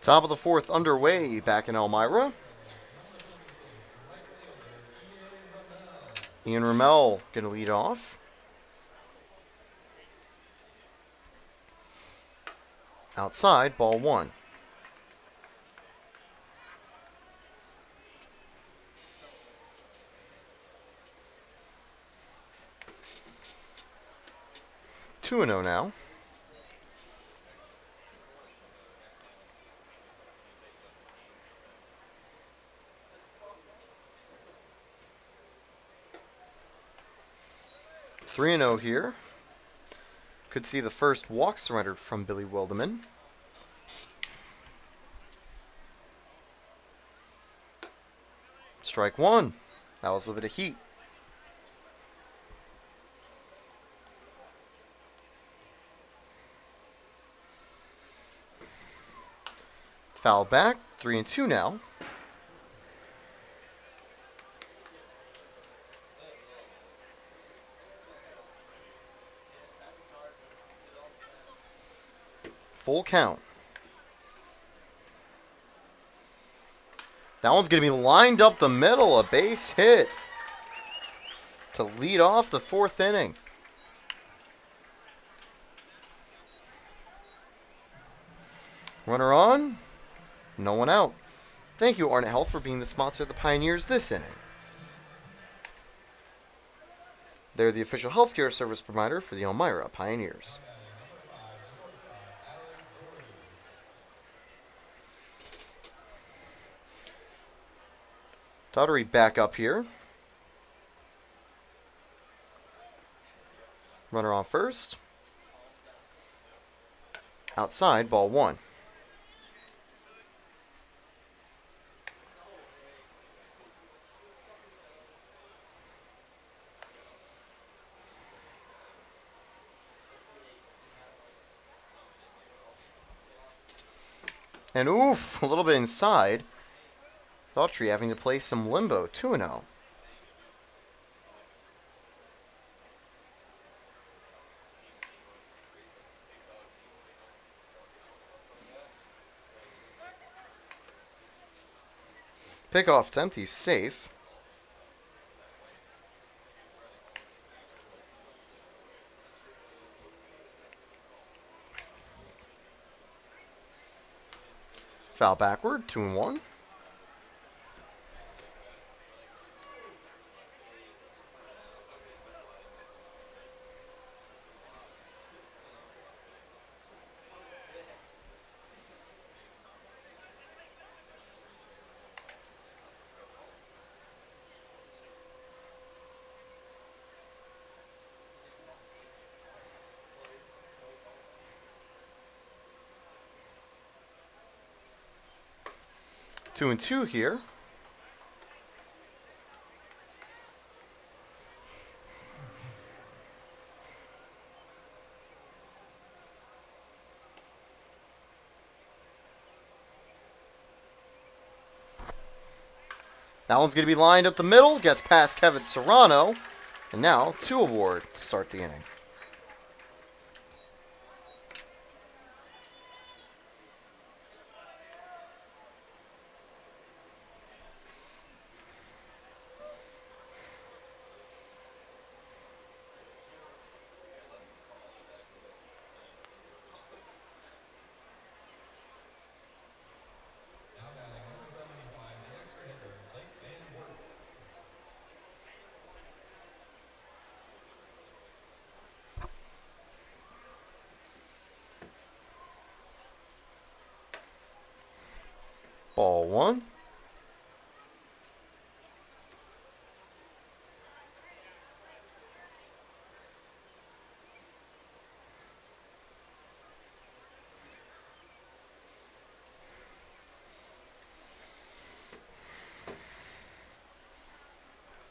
A: Top of the 4th underway back in Elmira. Ian Ramel going to lead off. Outside, ball 1. Two and 0 now. Three and 0 here. Could see the first walk surrendered from Billy Wildeman. Strike 1. That was a little bit of heat. Foul back. 3 and 2 now. Full count. That one's going to be lined up the middle, a base hit to lead off the 4th inning. Runner on, no one out. Thank you, Arnett Health, for being the sponsor of the Pioneers this inning. They're the official healthcare service provider for the Elmira Pioneers. Daughtery back up here. Runner on first. Outside, ball 1. And oof, a little bit inside. Daughtry having to play some limbo, 2-0. Pickoff attempt, he's safe. Foul backward, 2-1. Two and two here. That one's going to be lined up the middle, gets past Kevin Serrano, and now 2 aboard to start the inning. Ball 1.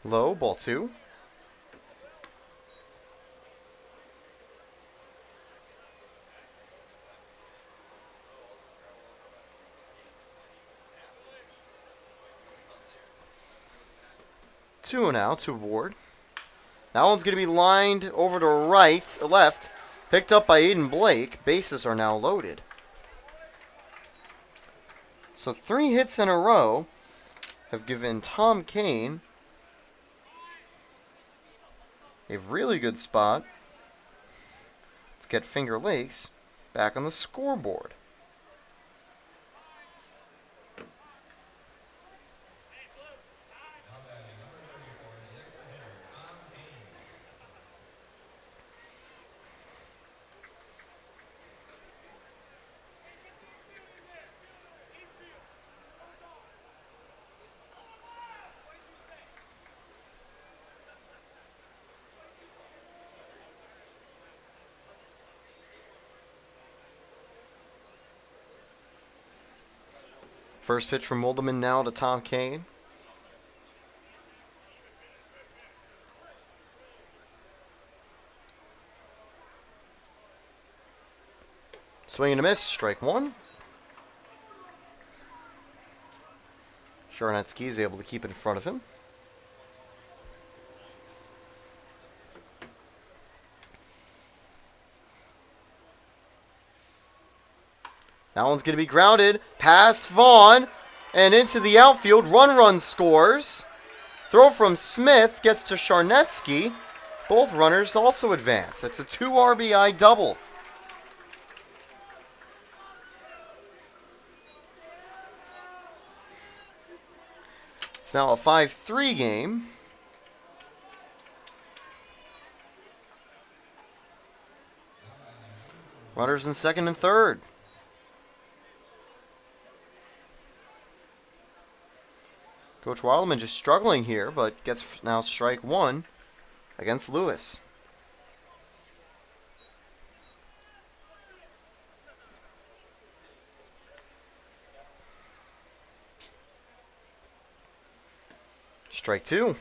A: Low, ball 2. Two now, 2 aboard. That one's going to be lined over to right, left. Picked up by Aiden Blake. Bases are now loaded. So 3 hits in a row have given Tom Kane a really good spot. Let's get Finger Lakes back on the scoreboard. First pitch from Moldeman now to Tom Kane. Swing and a miss, strike 1. Sharnetsky is able to keep it in front of him. That one's going to be grounded past Vaughn and into the outfield. Run scores. Throw from Smith gets to Sharnetsky. Both runners also advance. It's a 2 RBI double. It's now a 5-3 game. Runners in second and third. Coach Wildman just struggling here, but gets now strike 1 against Lewis. Strike two.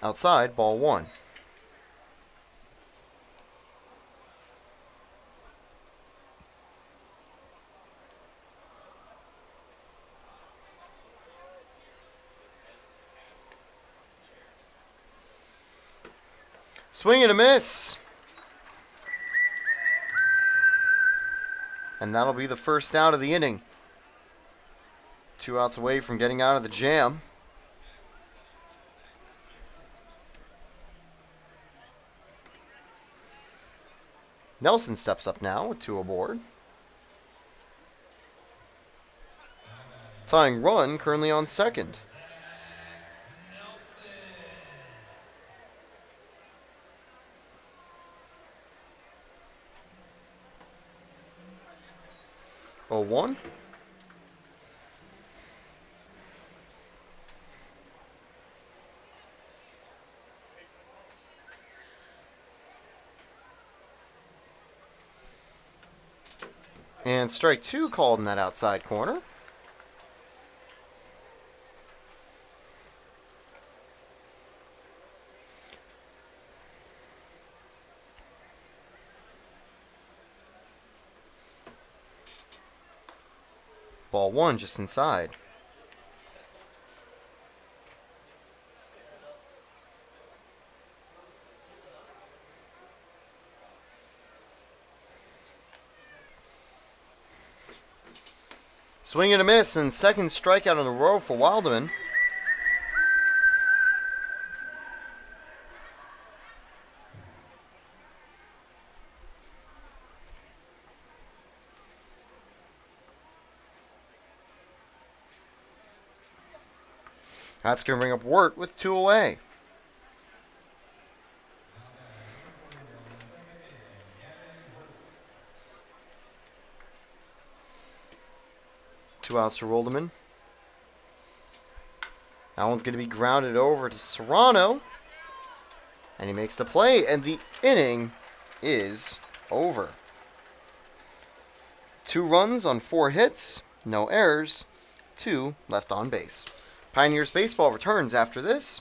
A: Outside, ball one. Swing and a miss. And that'll be the first out of the inning. 2 outs away from getting out of the jam. Nelson steps up now with 2 aboard. Tying run currently on second. Oh, 1. And strike 2 called in that outside corner. Ball 1 just inside. Swing and a miss, and second strikeout in a row for Wilderman. That's going to bring up Wirt with 2 away. Two outs to Rolderman. That one's going to be grounded over to Serrano. And he makes the play, and the inning is over. 2 runs on 4 hits, no errors, 2 left on base. Pioneers baseball returns after this.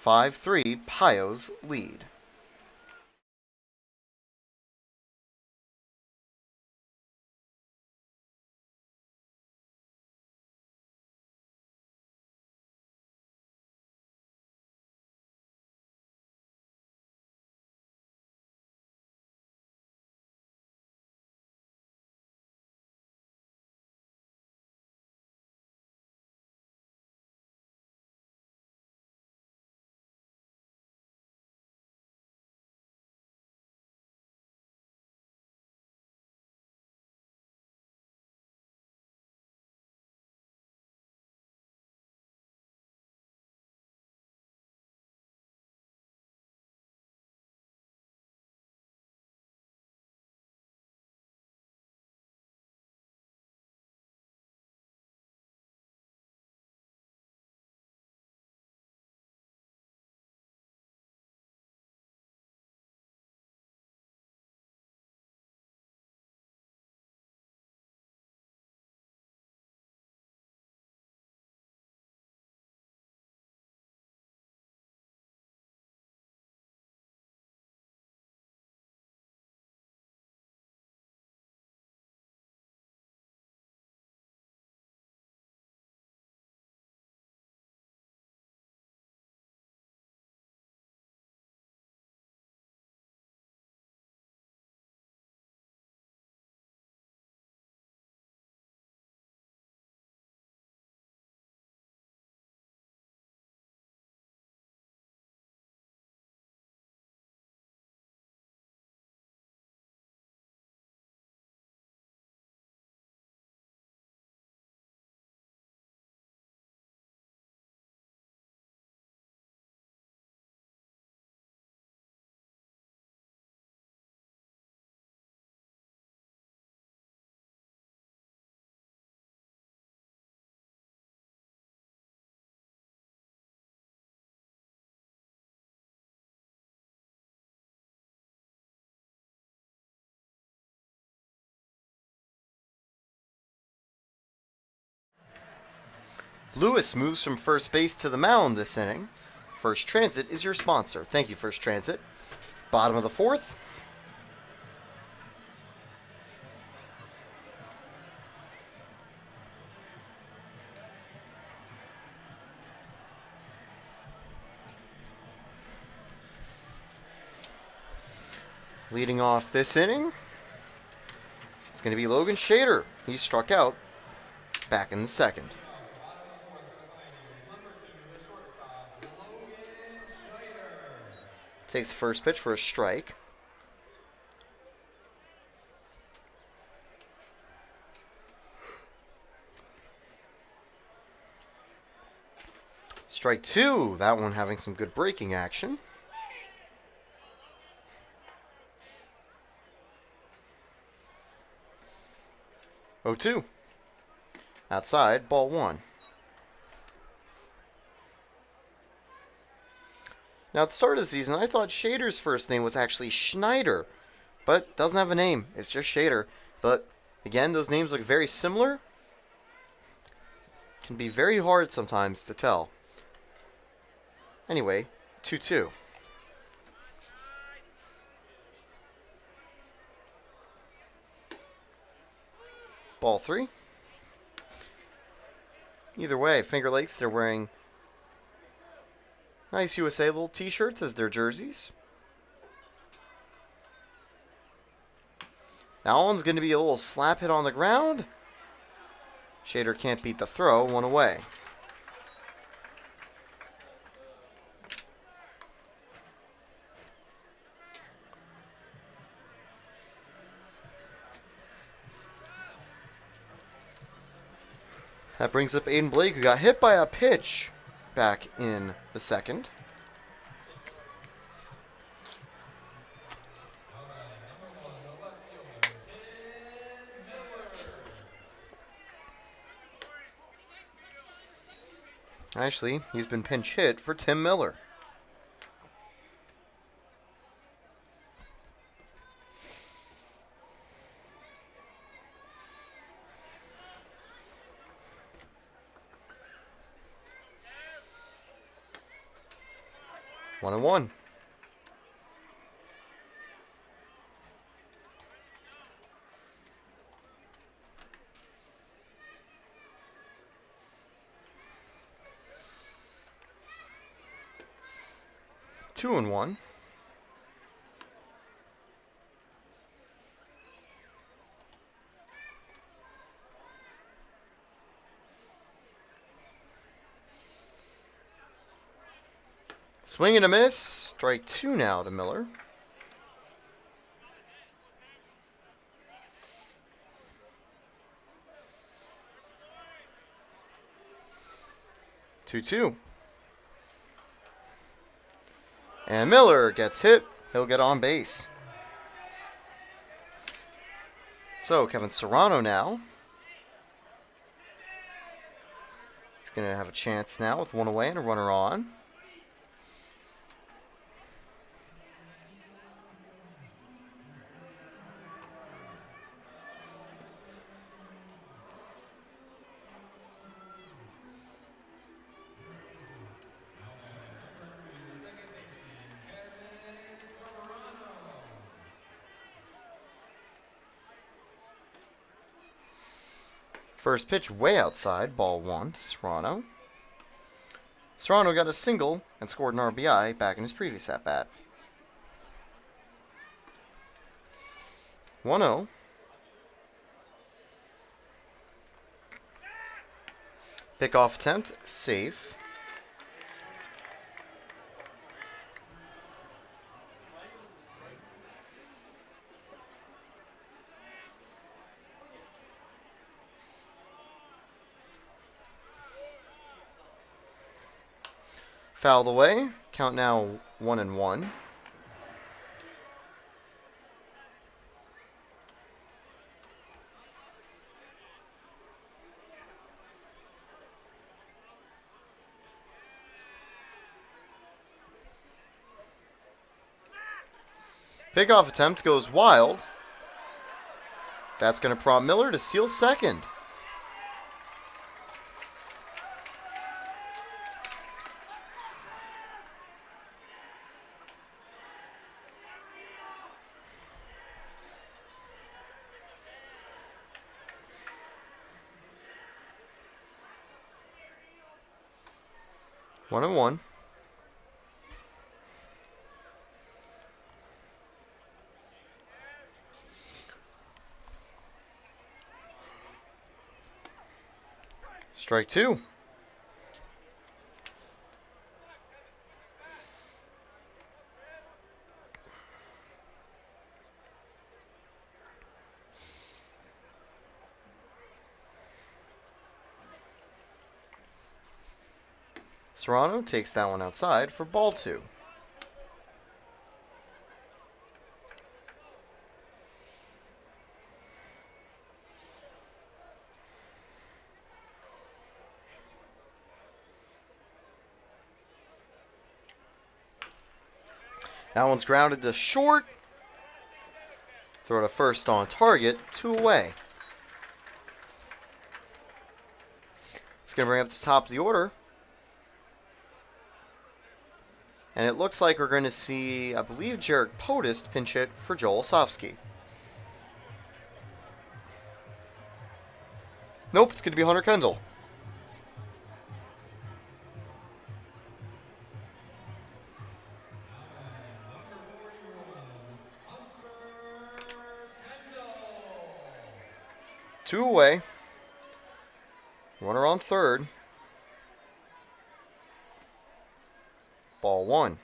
A: 5-3, Pios lead. Lewis moves from first base to the mound this inning. First Transit is your sponsor. Thank you, First Transit. Bottom of the fourth. Leading off this inning, it's going to be Logan Shader. He struck out back in the second. Takes the first pitch for a strike. Strike two. That one having some good breaking action. 0-2. Outside, ball one. Now, at the start of the season, I thought Shader's first name was actually Schneider, but doesn't have a name. It's just Shader. But, again, those names look very similar. Can be very hard sometimes to tell. Anyway, 2-2. Ball three. Either way, Finger Lakes, they're wearing nice USA little t-shirts as their jerseys. That one's going to be a little slap hit on the ground. Shader can't beat the throw, one away. That brings up Aiden Blake, who got hit by a pitch back in the second. Actually, he's been pinch hit for Tim Miller. One and one. Two and one. Swing and a miss. Strike two now to Miller. Two. And Miller gets hit. He'll get on base. So Kevin Serrano now. He's going to have a chance now with one away and a runner on. First pitch way outside, ball one to Serrano. Serrano got a single and scored an RBI back in his previous at-bat. 1-0. Pickoff attempt, safe. Fouled away. Count now 1-1. Pickoff attempt goes wild. That's going to prompt Miller to steal second. 1-1. Strike 2. Serrano takes that one outside for ball 2. That one's grounded to short. Throw to first on target, 2 away. It's going to bring up the top of the order. And it looks like we're going to see, I believe, Jarek Podest pinch hit for Joel Osofsky. Nope, it's going to be Hunter Kendall. Two away. Runner on third. Ball 1.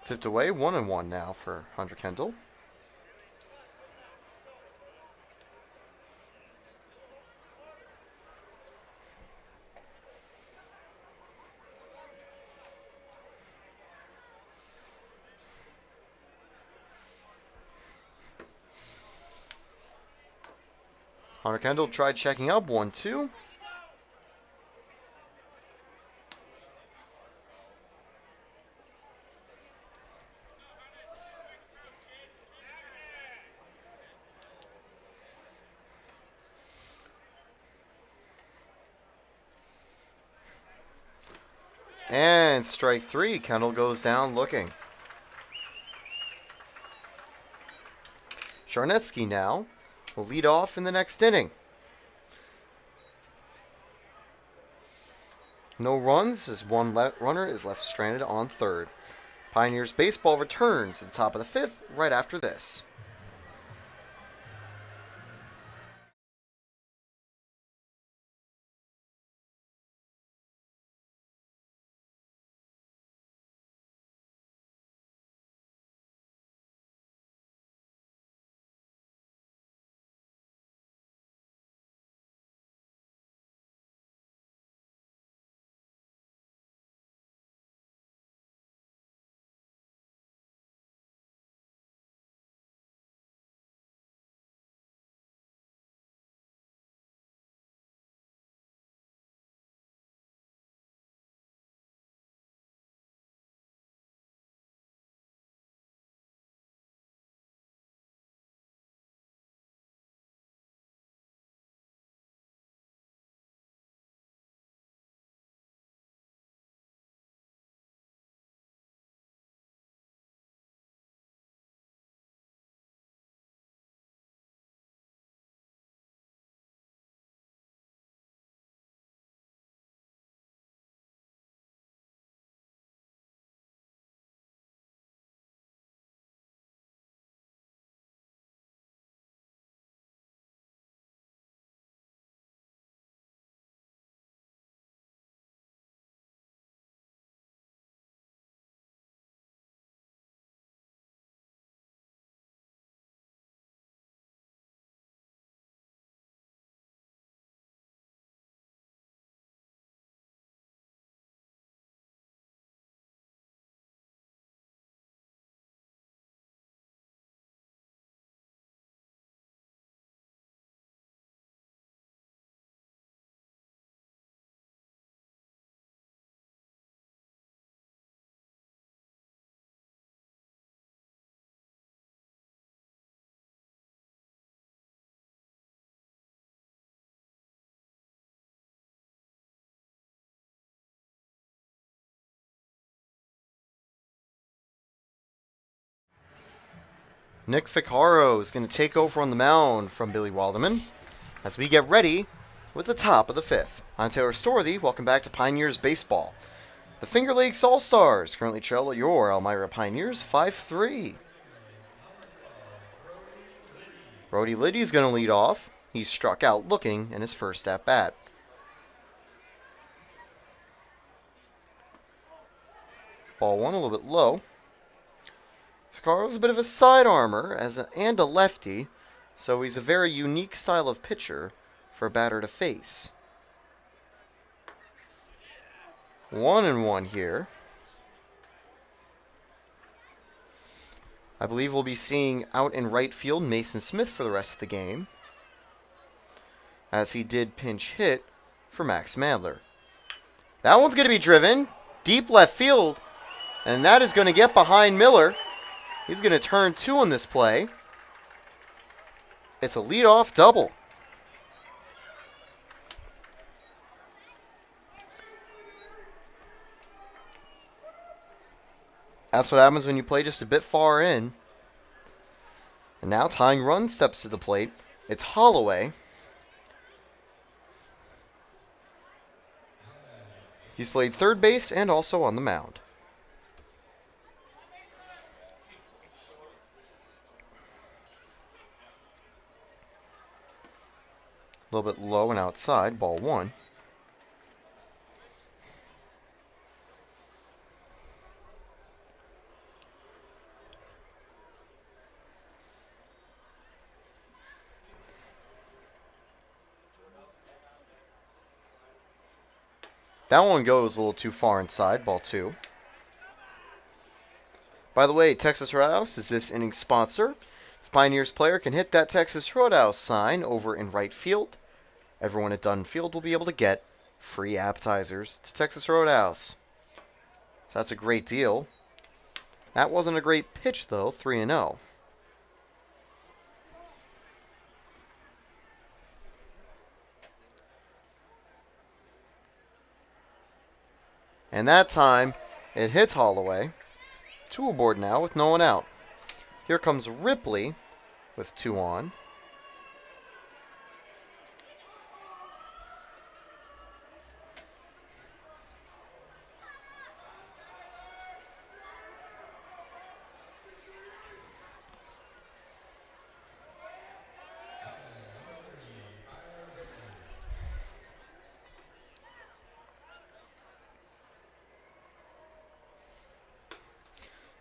A: Tipped away, 1-1 now for Hunter Kendall. Hunter Kendall tried checking up, 1-2. And strike 3. Kendall goes down looking. Charnetsky now will lead off in the next inning. No runs as one runner is left stranded on third. Pioneers baseball returns at the top of the 5th right after this. Nick Ficarro is going to take over on the mound from Billy Waldeman as we get ready with the top of the 5th. I'm Taylor Storthy. Welcome back to Pioneers Baseball. The Finger Lakes All-Stars currently trail your Elmira Pioneers 5-3. Brody Liddy's going to lead off. He's struck out looking in his first at-bat. Ball 1 a little bit low. Ficarro's a bit of a side armor and a lefty, so he's a very unique style of pitcher for a batter to face. 1-1 here. I believe we'll be seeing out in right field Mason Smith for the rest of the game, as he did pinch hit for Max Madler. That one's going to be driven deep left field, and that is going to get behind Miller. He's going to turn 2 on this play. It's a leadoff double. That's what happens when you play just a bit far in. And now tying run steps to the plate. It's Holloway. He's played third base and also on the mound. A little bit low and outside, ball 1. That one goes a little too far inside, ball 2. By the way, Texas Roadhouse is this inning's sponsor. If a Pioneers player can hit that Texas Roadhouse sign over in right field, everyone at Dunn Field will be able to get free appetizers to Texas Roadhouse. So that's a great deal. That wasn't a great pitch, though, 3-0. And that time, it hits Holloway. 2 aboard now with no one out. Here comes Ripley with 2 on.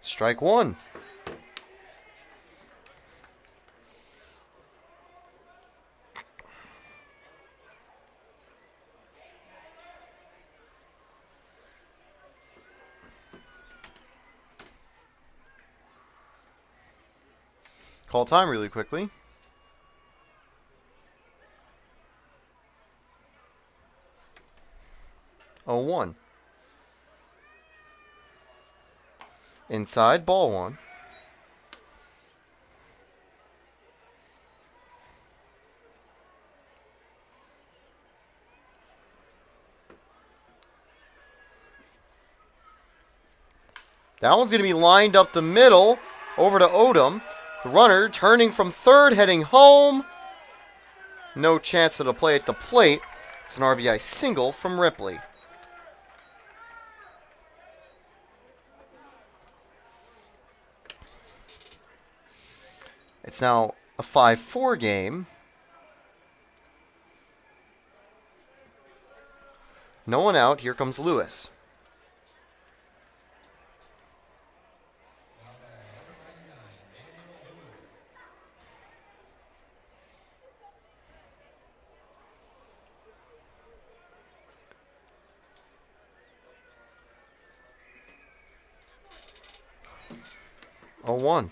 A: Strike 1. Call time really quickly. Oh, 1. Inside, ball 1. That one's going to be lined up the middle, over to Odom. The runner turning from third, heading home. No chance of a play at the plate. It's an RBI single from Ripley. It's now a 5-4 game. No one out. Here comes Lewis. Oh, 1.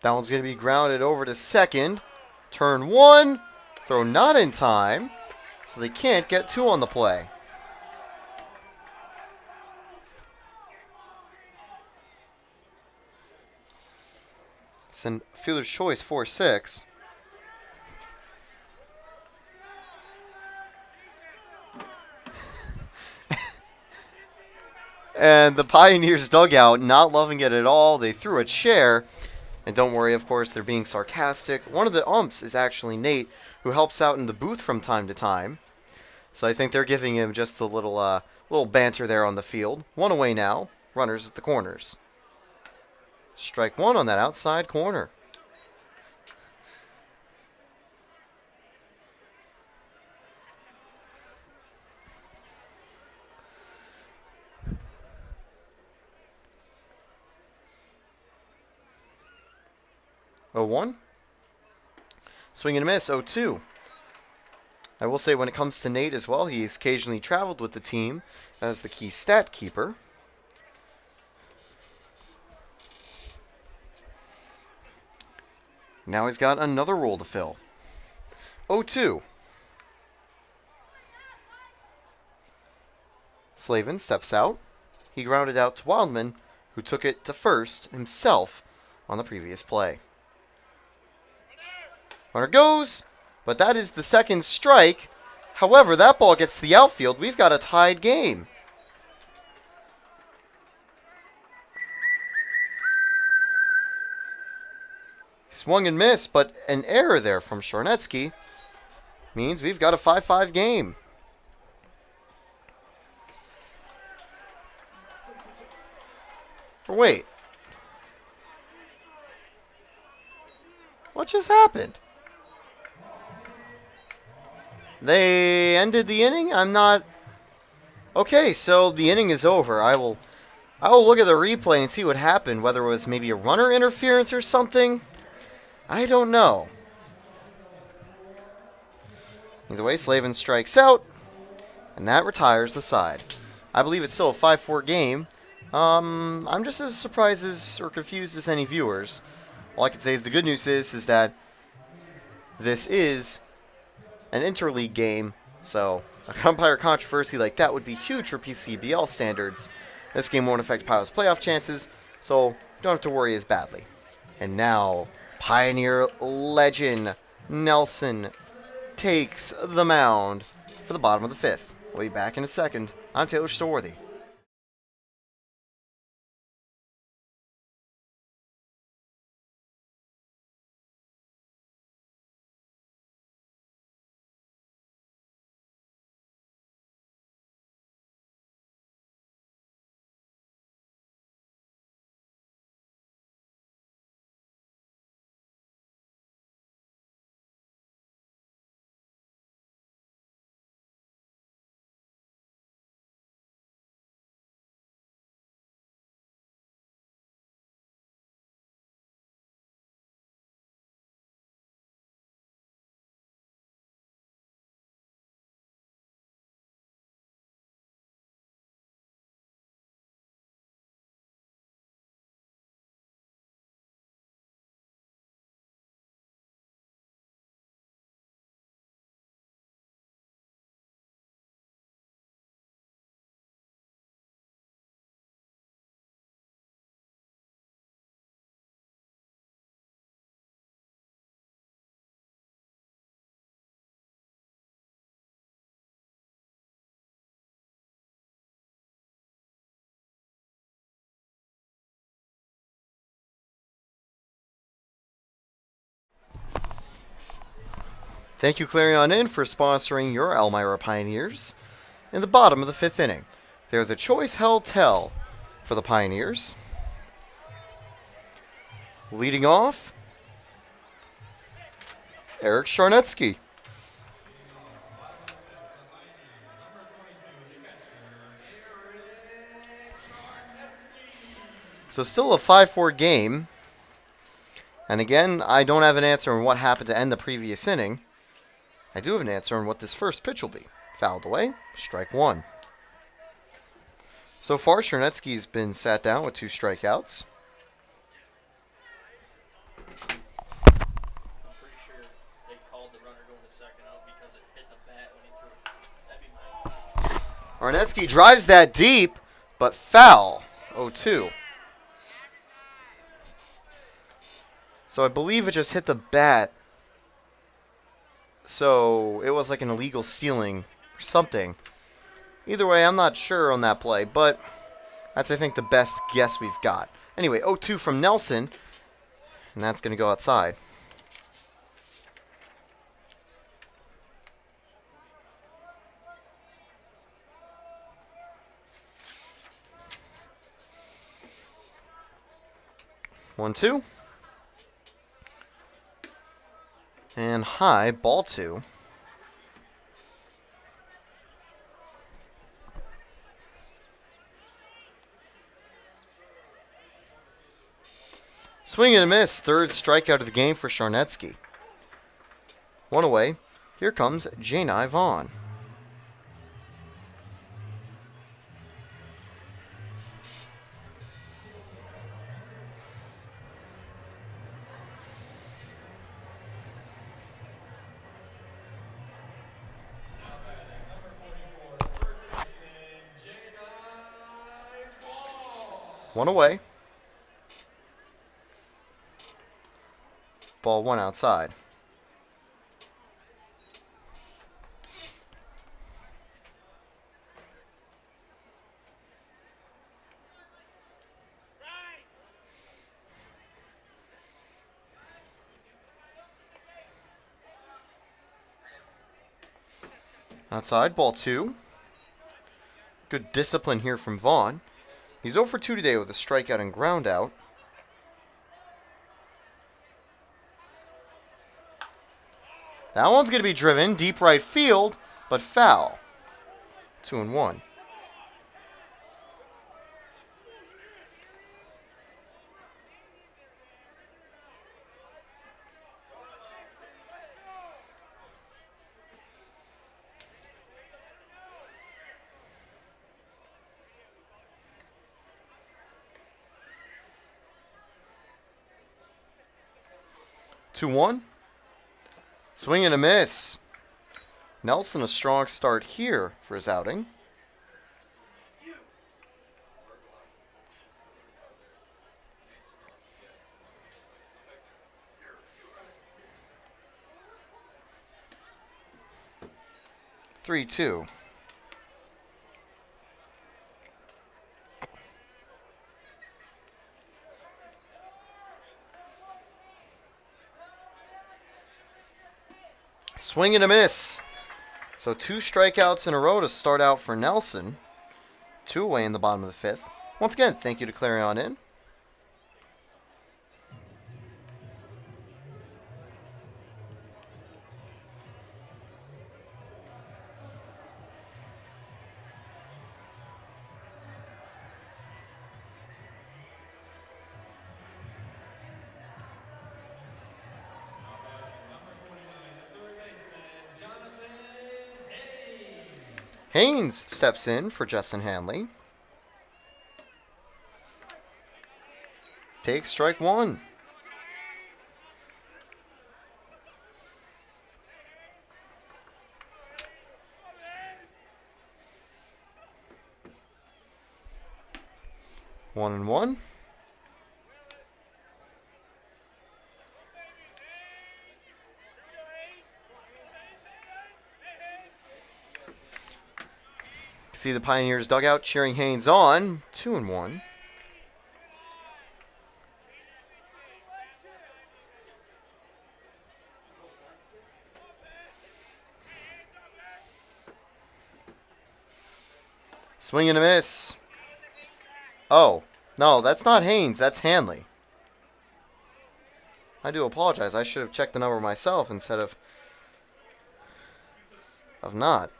A: That one's going to be grounded over to second. Turn 1. Throw not in time. So they can't get 2 on the play. It's a fielder's choice 4-6. And the Pioneers dugout not loving it at all. They threw a chair. And don't worry, of course, they're being sarcastic. One of the umps is actually Nate, who helps out in the booth from time to time. So I think they're giving him just a little banter there on the field. 1 away now. Runners at the corners. Strike 1 on that outside corner. Oh, 1. Swing and a miss. 0-2. I will say when it comes to Nate as well, he's occasionally traveled with the team as the key stat keeper. Now he's got another role to fill. 0-2. Slavin steps out. He grounded out to Wildman, who took it to first himself on the previous play. Runner goes, but that is the second strike. However, that ball gets to the outfield. We've got a tied game. Swung and missed, but an error there from Charnetsky means we've got a 5-5 game. Wait. What just happened? They ended the inning? I'm not... Okay, so the inning is over. I will look at the replay and see what happened, whether it was maybe a runner interference or something. I don't know. Either way, Slavin strikes out, and that retires the side. I believe it's still a 5-4 game. I'm just as surprised as or confused as any viewers. All I can say is the good news is that this is an interleague game, so a umpire controversy like that would be huge for PCBL standards. This game won't affect Pilo's playoff chances, so don't have to worry as badly. And now, Pioneer legend Nelson takes the mound for the bottom of the 5th. We'll be back in a second. I'm Taylor Storeworthy. Thank you, Clarion Inn, for sponsoring your Elmira Pioneers in the bottom of the 5th inning. They're the choice held tell for the Pioneers. Leading off, Eric Charnetsky. So still a 5-4 game. And again, I don't have an answer on what happened to end the previous inning. I do have an answer on what this first pitch will be. Fouled away, strike 1. So far, Charnetsky's been sat down with 2 strikeouts. Arnetsky drives that deep, but foul. 0-2. So I believe it just hit the bat. So it was like an illegal stealing or something. Either way, I'm not sure on that play, but that's, I think, the best guess we've got. Anyway, 0-2 from Nelson, and that's going to go outside. One, two. And high, ball two. Swing and a miss. Third strikeout of the game for Charnetsky. One away. Here comes Janai Vaughn. One away. Ball one outside. Outside, ball two. Good discipline here from Vaughn. He's 0 for 2 today with a strikeout and ground out. That one's going to be driven deep right field, but foul. 2-1. Two one. Swing and a miss. Nelson a strong start here for his outing. Three two. Swing and a miss. So 2 strikeouts in a row to start out for Nelson. 2 away in the bottom of the 5th. Once again, thank you to Clarion Inn. Haynes steps in for Justin Hanley. Takes strike one. One and one. See the Pioneers dugout cheering Haynes on. 2-1. Swing and a miss. Oh, no, that's not Haynes. That's Hanley. I do apologize. I should have checked the number myself instead of not.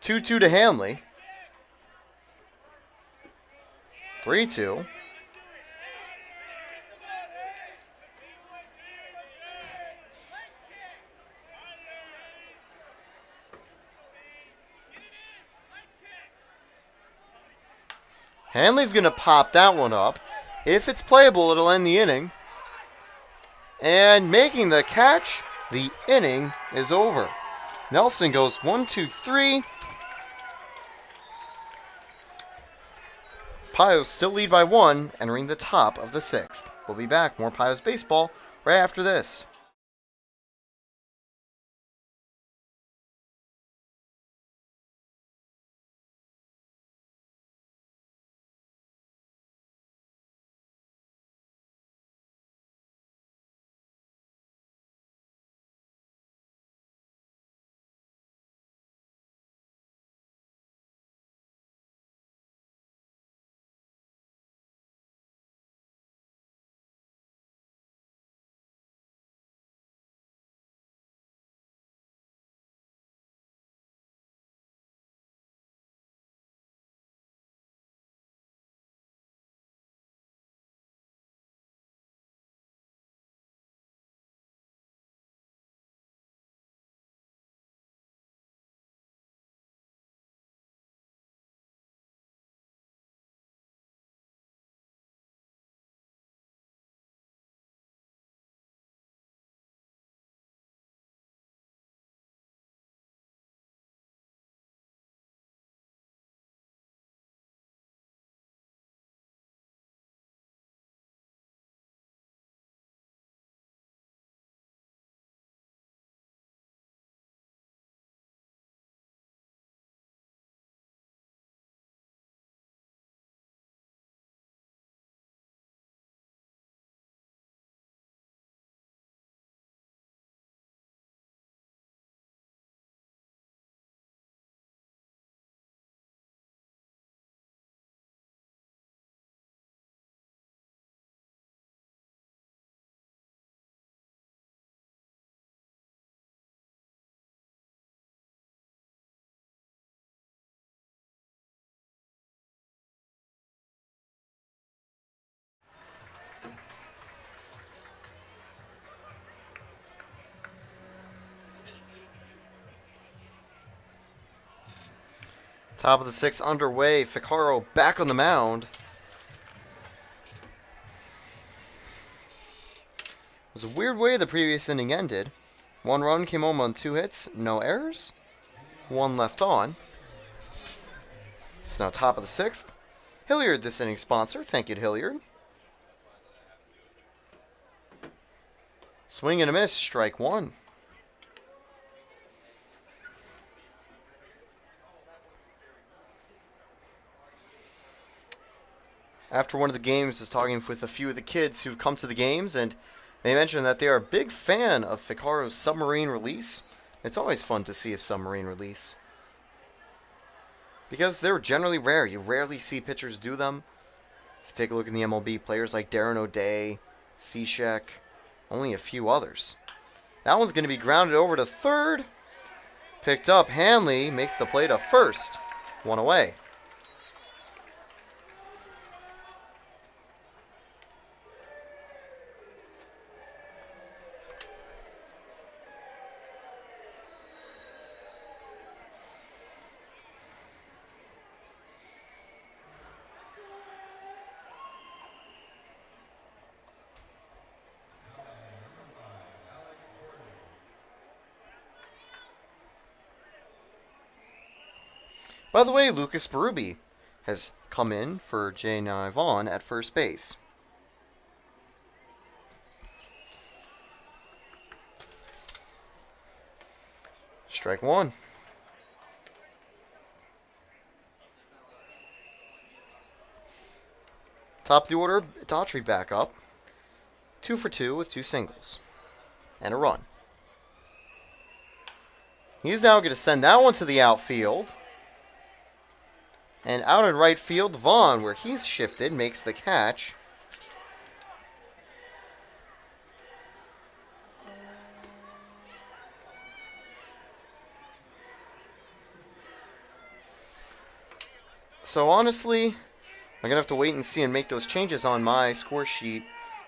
A: 2-2 to Hanley. 3-2. Hanley's going to pop that one up. If it's playable, it'll end the inning. And making the catch, the inning is over. Nelson goes 1, 2, 3. Pios still lead by 1, entering the top of the 6th. We'll be back. More Pios baseball right after this. Top of the 6th underway. Ficaro back on the mound. It was a weird way the previous inning ended. 1 run came home on 2 hits, no errors. 1 left on. It's now top of the 6th. Hilliard, this inning sponsor. Thank you to Hilliard. Swing and a miss, strike 1. After one of the games, I was talking with a few of the kids who've come to the games, and they mentioned that they are a big fan of Ficaro's submarine release. It's always fun to see a submarine release, because they're generally rare. You rarely see pitchers do them. You take a look in the MLB, players like Darren O'Day, Cishek, only a few others. That one's going to be grounded over to third. Picked up, Hanley makes the play to first. 1 away. By the way, Lucas Berube has come in for Jay Vaughn at first base. Strike 1. Top of the order, Daughtry back up. 2 for 2 with 2 singles. And a run. He's now going to send that one to the outfield. And out in right field, Vaughn, where he's shifted, makes the catch. So honestly, I'm going to have to wait and see and make those changes on my score sheet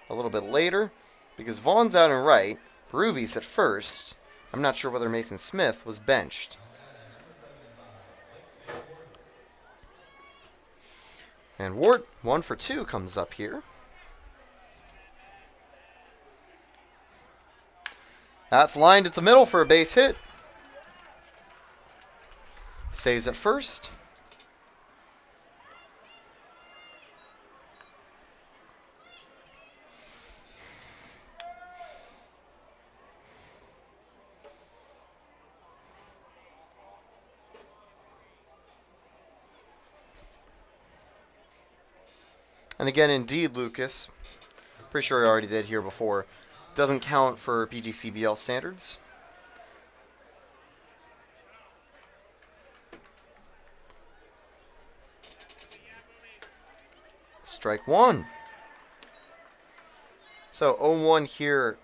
A: a little bit later, because Vaughn's out in right, Berube's at first. I'm not sure whether Mason Smith was benched. And Ward, 1 for 2, comes up here. That's lined at the middle for a base hit. Stays at first. And again, indeed, Lucas, pretty sure I already did here before, doesn't count for PGCBL standards. Strike one. So 0-1 here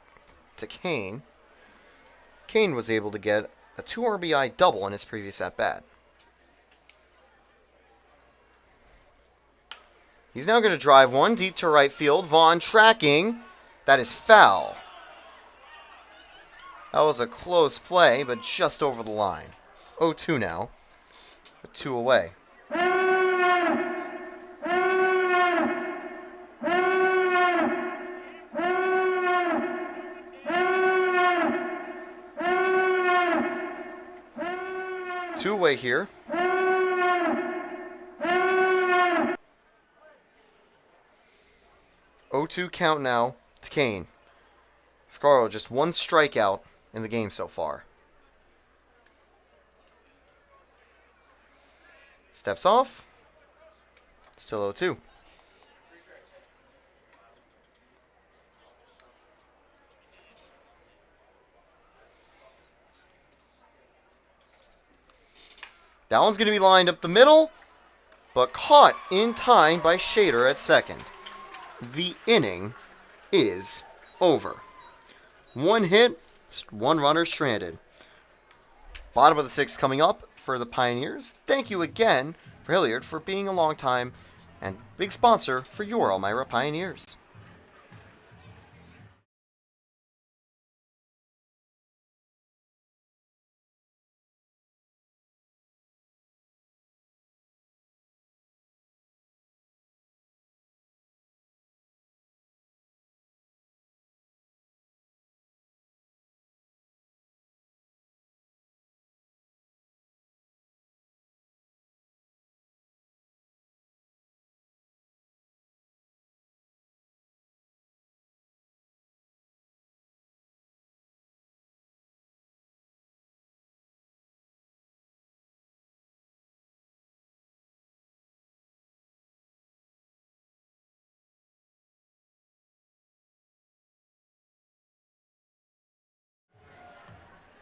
A: to Kane. Kane was able to get a 2 RBI double in his previous at-bat. He's now going to drive one deep to right field. Vaughn tracking. That is foul. That was a close play, but just over the line. 0-2 now, with 2 away. Two away here. 0-2 count now to Kane. Ficaro just one strikeout in the game so far. Steps off. Still 0-2. That one's going to be lined up the middle, but caught in time by Shader at second. The inning is over. One hit, one runner stranded. Bottom of the sixth coming up for the Pioneers. Thank you again for Hilliard for being a long time and big sponsor for your Elmira Pioneers.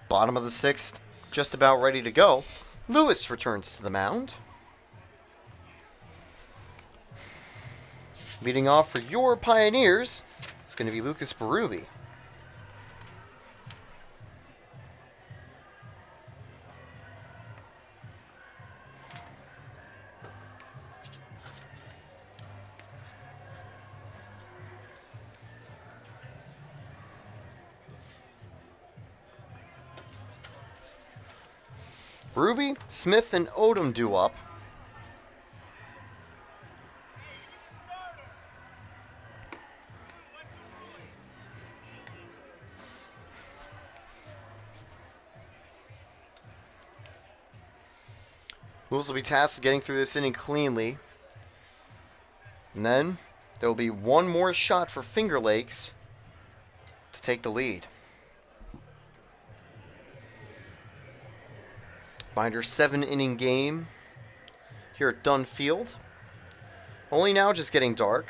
A: Bottom of the sixth, just about ready to go. Lewis returns to the mound. Leading off for your Pioneers, it's going to be Lucas Berube. Berube, Smith, and Odom due up. Lewis will be tasked with getting through this inning cleanly. And then there will be one more shot for Finger Lakes to take the lead. Binder 7-inning game here at Dunn Field. Only now just getting dark.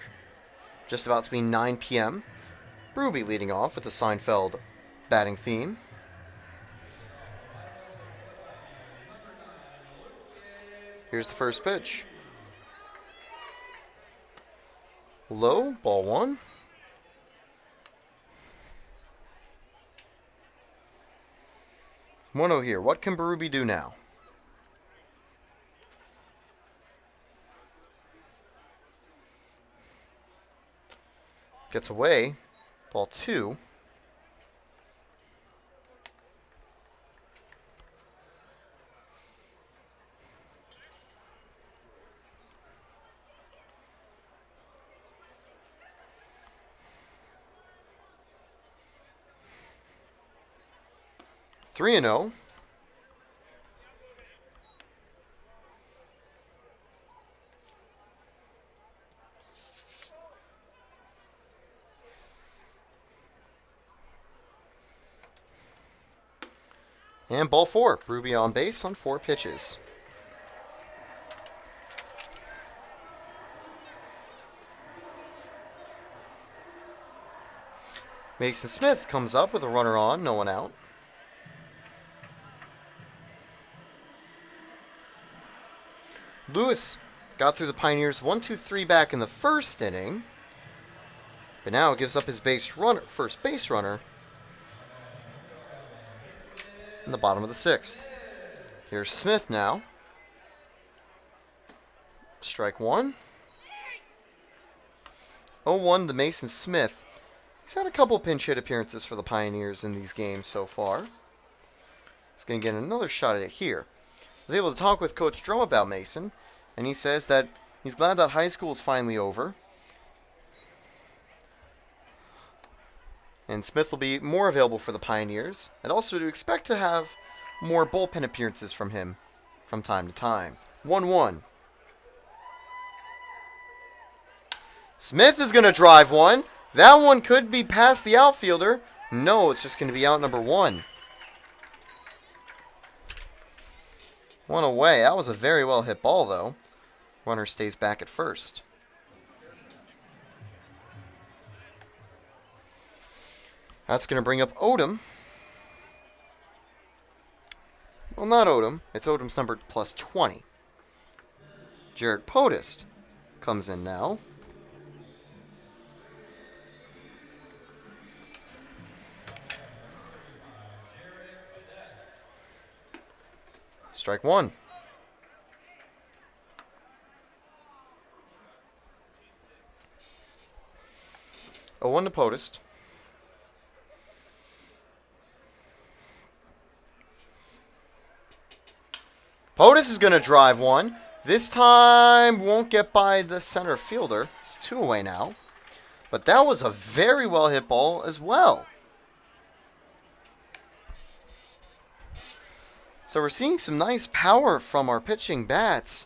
A: Just about to be 9 p.m. Berube leading off with the Seinfeld batting theme. Here's the first pitch. Low, ball one. 1-0 here. What can Berube do now? Gets away. Ball two. Three and 0. And ball four. Berube on base on 4 pitches. Mason Smith comes up with a runner on, no one out. Lewis got through the Pioneers 1-2-3 back in the first inning, but now gives up his first base runner in the bottom of the 6th. Here's Smith now. Strike one. 0-1 to Mason Smith. He's had a couple pinch hit appearances for the Pioneers in these games so far. He's going to get another shot at it here. I was able to talk with Coach Drum about Mason, and he says that he's glad that high school is finally over. And Smith will be more available for the Pioneers, and also to expect to have more bullpen appearances from him from time to time. 1-1. Smith is going to drive one. That one could be past the outfielder. No, it's just going to be out number 1. One away. That was a very well hit ball, though. Runner stays back at first. That's going to bring up Odom. Well, not Odom. It's Odom's number plus 20. Jared Podest comes in now. Strike one. 0-1 to Podest. Podest is going to drive one. This time won't get by the center fielder. It's 2 away now. But that was a very well hit ball as well. So we're seeing some nice power from our pitching bats,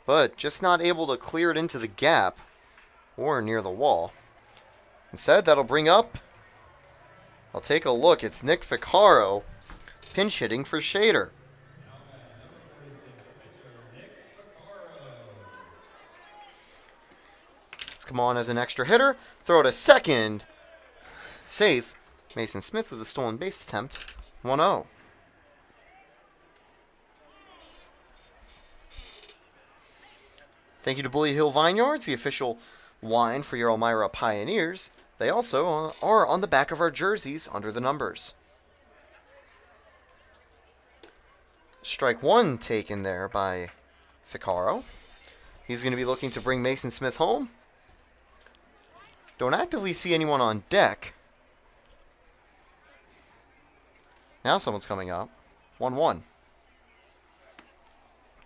A: but just not able to clear it into the gap or near the wall. Instead, that'll bring up, I'll take a look, it's Nick Ficarro pinch hitting for Shader. Let's come on as an extra hitter, throw it a second, safe. Mason Smith with a stolen base attempt, 1-0. Thank you to Bully Hill Vineyards, the official wine for your Elmira Pioneers. They also are on the back of our jerseys under the numbers. Strike one taken there by Ficarro. He's going to be looking to bring Mason Smith home. Don't actively see anyone on deck. Now someone's coming up. 1-1.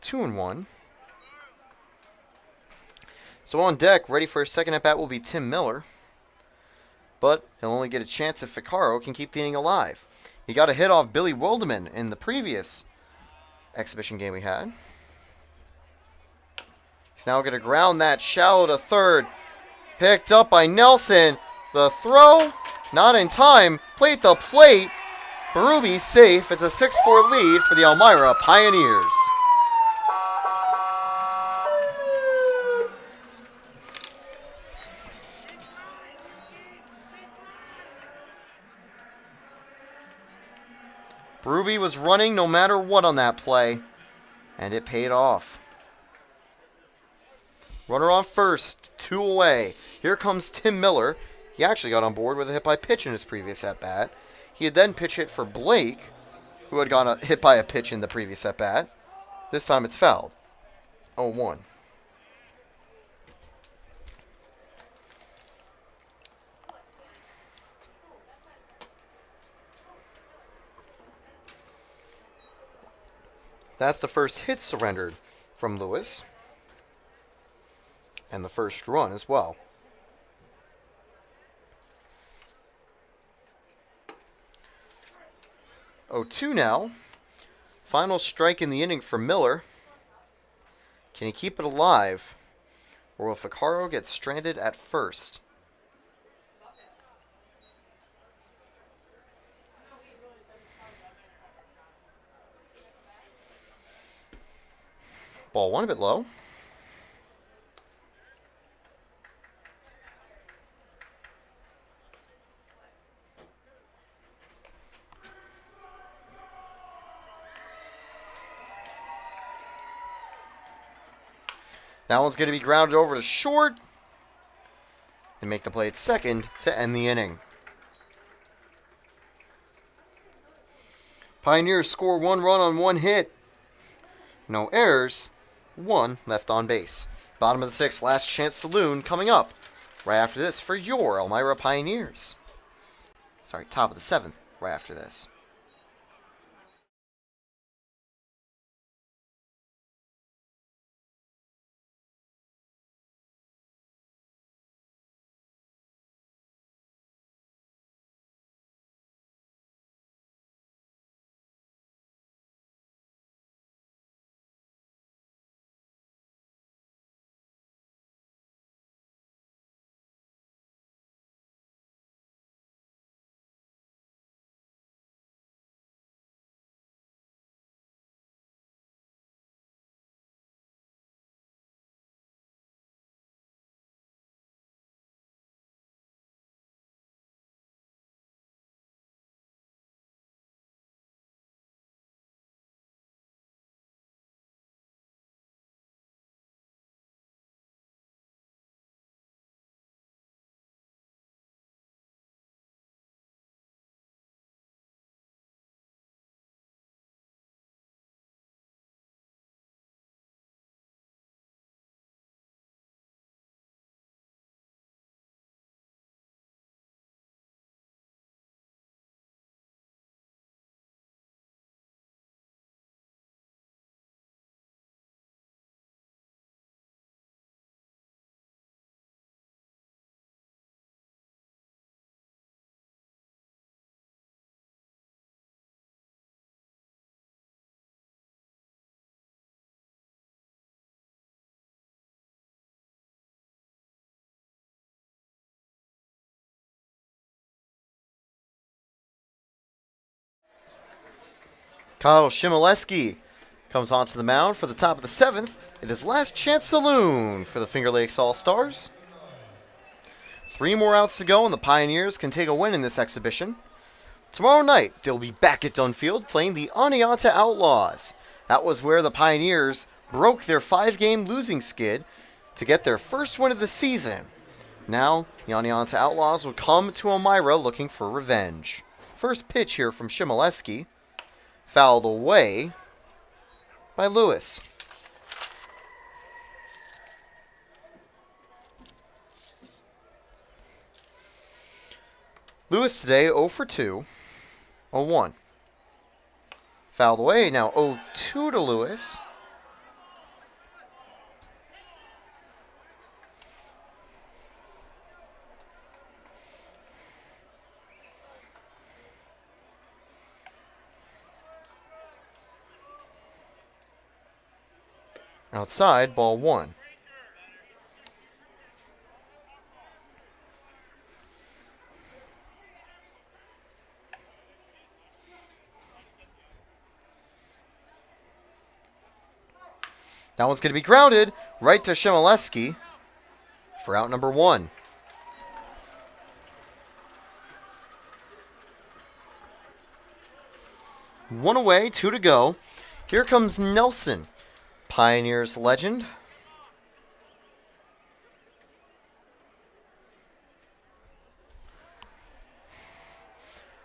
A: 2-1. So on deck, ready for his second at-bat will be Tim Miller. But he'll only get a chance if Ficarro can keep the inning alive. He got a hit off Billy Wilderman in the previous exhibition game we had. He's now going to ground that shallow to third. Picked up by Nelson. The throw, not in time. Plate the plate. Berube safe. It's a 6-4 lead for the Elmira Pioneers. Berube was running no matter what on that play, and it paid off. Runner on first, 2 away. Here comes Tim Miller. He actually got on board with a hit by pitch in his previous at-bat. He had then pitch hit for Blake, who had gone hit by a pitch in the previous at-bat. This time it's fouled. 0-1. That's the first hit surrendered from Lewis. And the first run as well. 0-2 now. Final strike in the inning for Miller. Can he keep it alive? Or will Ficarro get stranded at first? Ball one a bit low. That one's going to be grounded over to short. And make the play at second to end the inning. Pioneers score 1 run on 1 hit. No errors. 1 left on base. Bottom of the 6th, last chance saloon coming up right after this for your Elmira Pioneers. Sorry, top of the 7th right after this. Kyle Shimoleski comes onto the mound for the top of the 7th. It is last chance saloon for the Finger Lakes All-Stars. 3 more outs to go, and the Pioneers can take a win in this exhibition. Tomorrow night, they'll be back at Dunn Field playing the Oneonta Outlaws. That was where the Pioneers broke their 5-game losing skid to get their first win of the season. Now, the Oneonta Outlaws will come to Elmira looking for revenge. First pitch here from Shimoleski. Fouled away by Lewis. Lewis today 0 for 2, 0-1. Fouled away, now 0-2 to Lewis. Outside, ball 1. That one's going to be grounded right to Shimoleski for out number 1. One away, 2 to go. Here comes Nelson, Pioneers legend.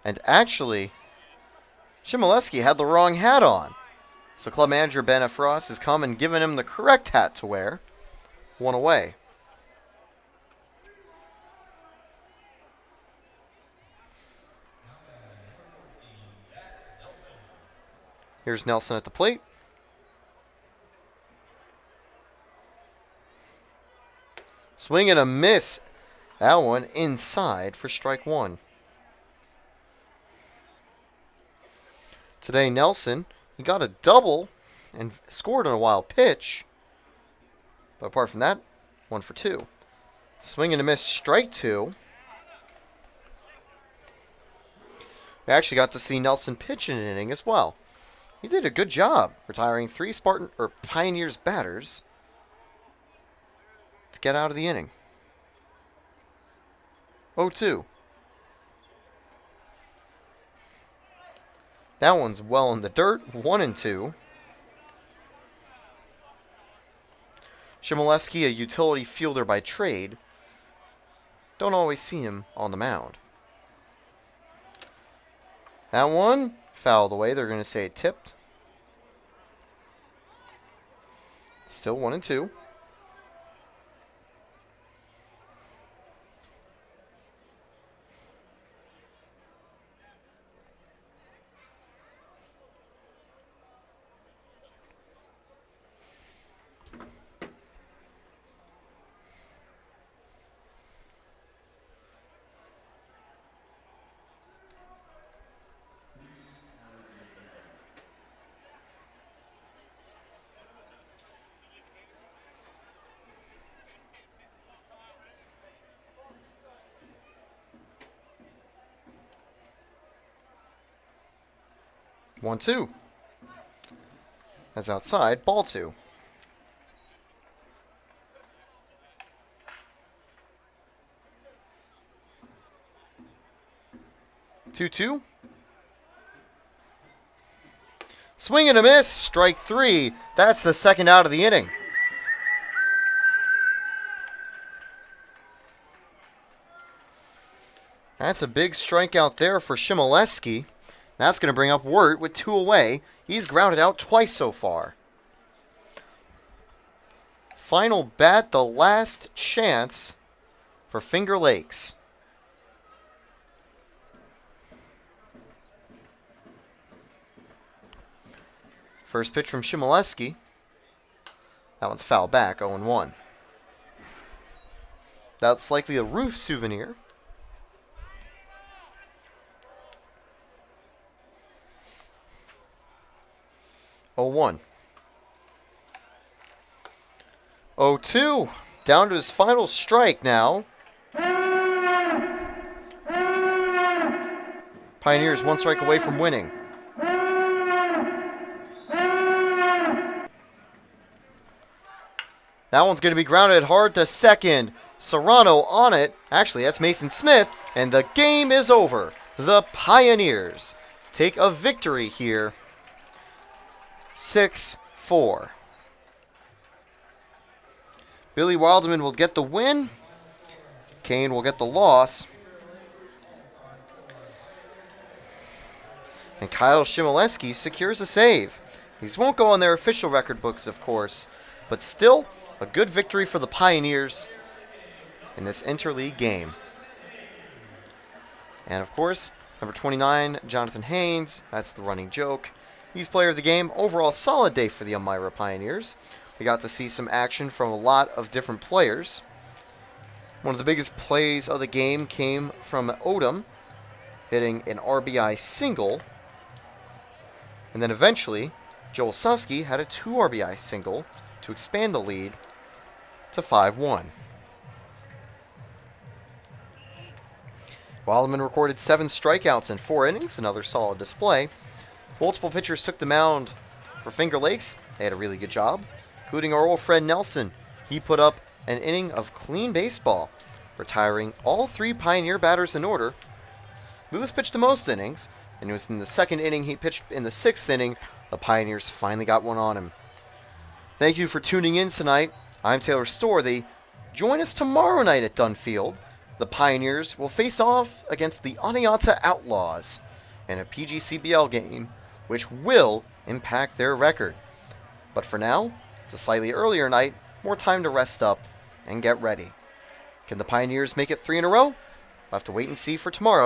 A: And actually, Shimoleski had the wrong hat on. So club manager Ben Efros has come and given him the correct hat to wear. 1 away. Here's Nelson at the plate. Swing and a miss. That one inside for strike 1. Today, Nelson, he got a double and scored on a wild pitch. But apart from that, 1 for 2. Swing and a miss, strike 2. We actually got to see Nelson pitch in an inning as well. He did a good job retiring 3 Pioneers batters to get out of the inning. 0-2. That one's well in the dirt. 1-2. Chmielewski, a utility fielder by trade. Don't always see him on the mound. That one fouled away. They're going to say it tipped. Still 1-2. One, two. That's outside. Ball two. 2-2. Swing and a miss. Strike three. That's the second out of the inning. That's a big strikeout there for Chmielewski. That's going to bring up Wirt with two away. He's grounded out twice so far. Final bat, the last chance for Finger Lakes. First pitch from Chmielewski. That one's foul back, 0-1. That's likely a roof souvenir. Oh, 1. 0-2. Down to his final strike now. Pioneers one strike away from winning. That one's going to be grounded hard to second. Serrano on it. Actually, that's Mason Smith. And the game is over. The Pioneers take a victory here. 6-4. Billy Wildman will get the win. Kane will get the loss. And Kyle Chmielewski secures a save. These won't go on their official record books, of course, but still a good victory for the Pioneers in this interleague game. And, of course, number 29, Jonathan Haynes. That's the running joke. He's player of the game. Overall, solid day for the Elmira Pioneers. We got to see some action from a lot of different players. One of the biggest plays of the game came from Odom, hitting an RBI single. And then eventually, Joel Sufsky had a 2 RBI single to expand the lead to 5-1. Wildman recorded 7 strikeouts in 4 innings, another solid display. Multiple pitchers took the mound for Finger Lakes. They had a really good job, including our old friend Nelson. He put up an inning of clean baseball, retiring all 3 Pioneer batters in order. Lewis pitched the most innings, and it was in the second inning he pitched in the 6th inning. The Pioneers finally got one on him. Thank you for tuning in tonight. I'm Taylor Storthy. Join us tomorrow night at Dunn Field. The Pioneers will face off against the Oneonta Outlaws in a PGCBL game, which will impact their record. But for now, it's a slightly earlier night, more time to rest up and get ready. Can the Pioneers make it 3 in a row? We'll have to wait and see for tomorrow.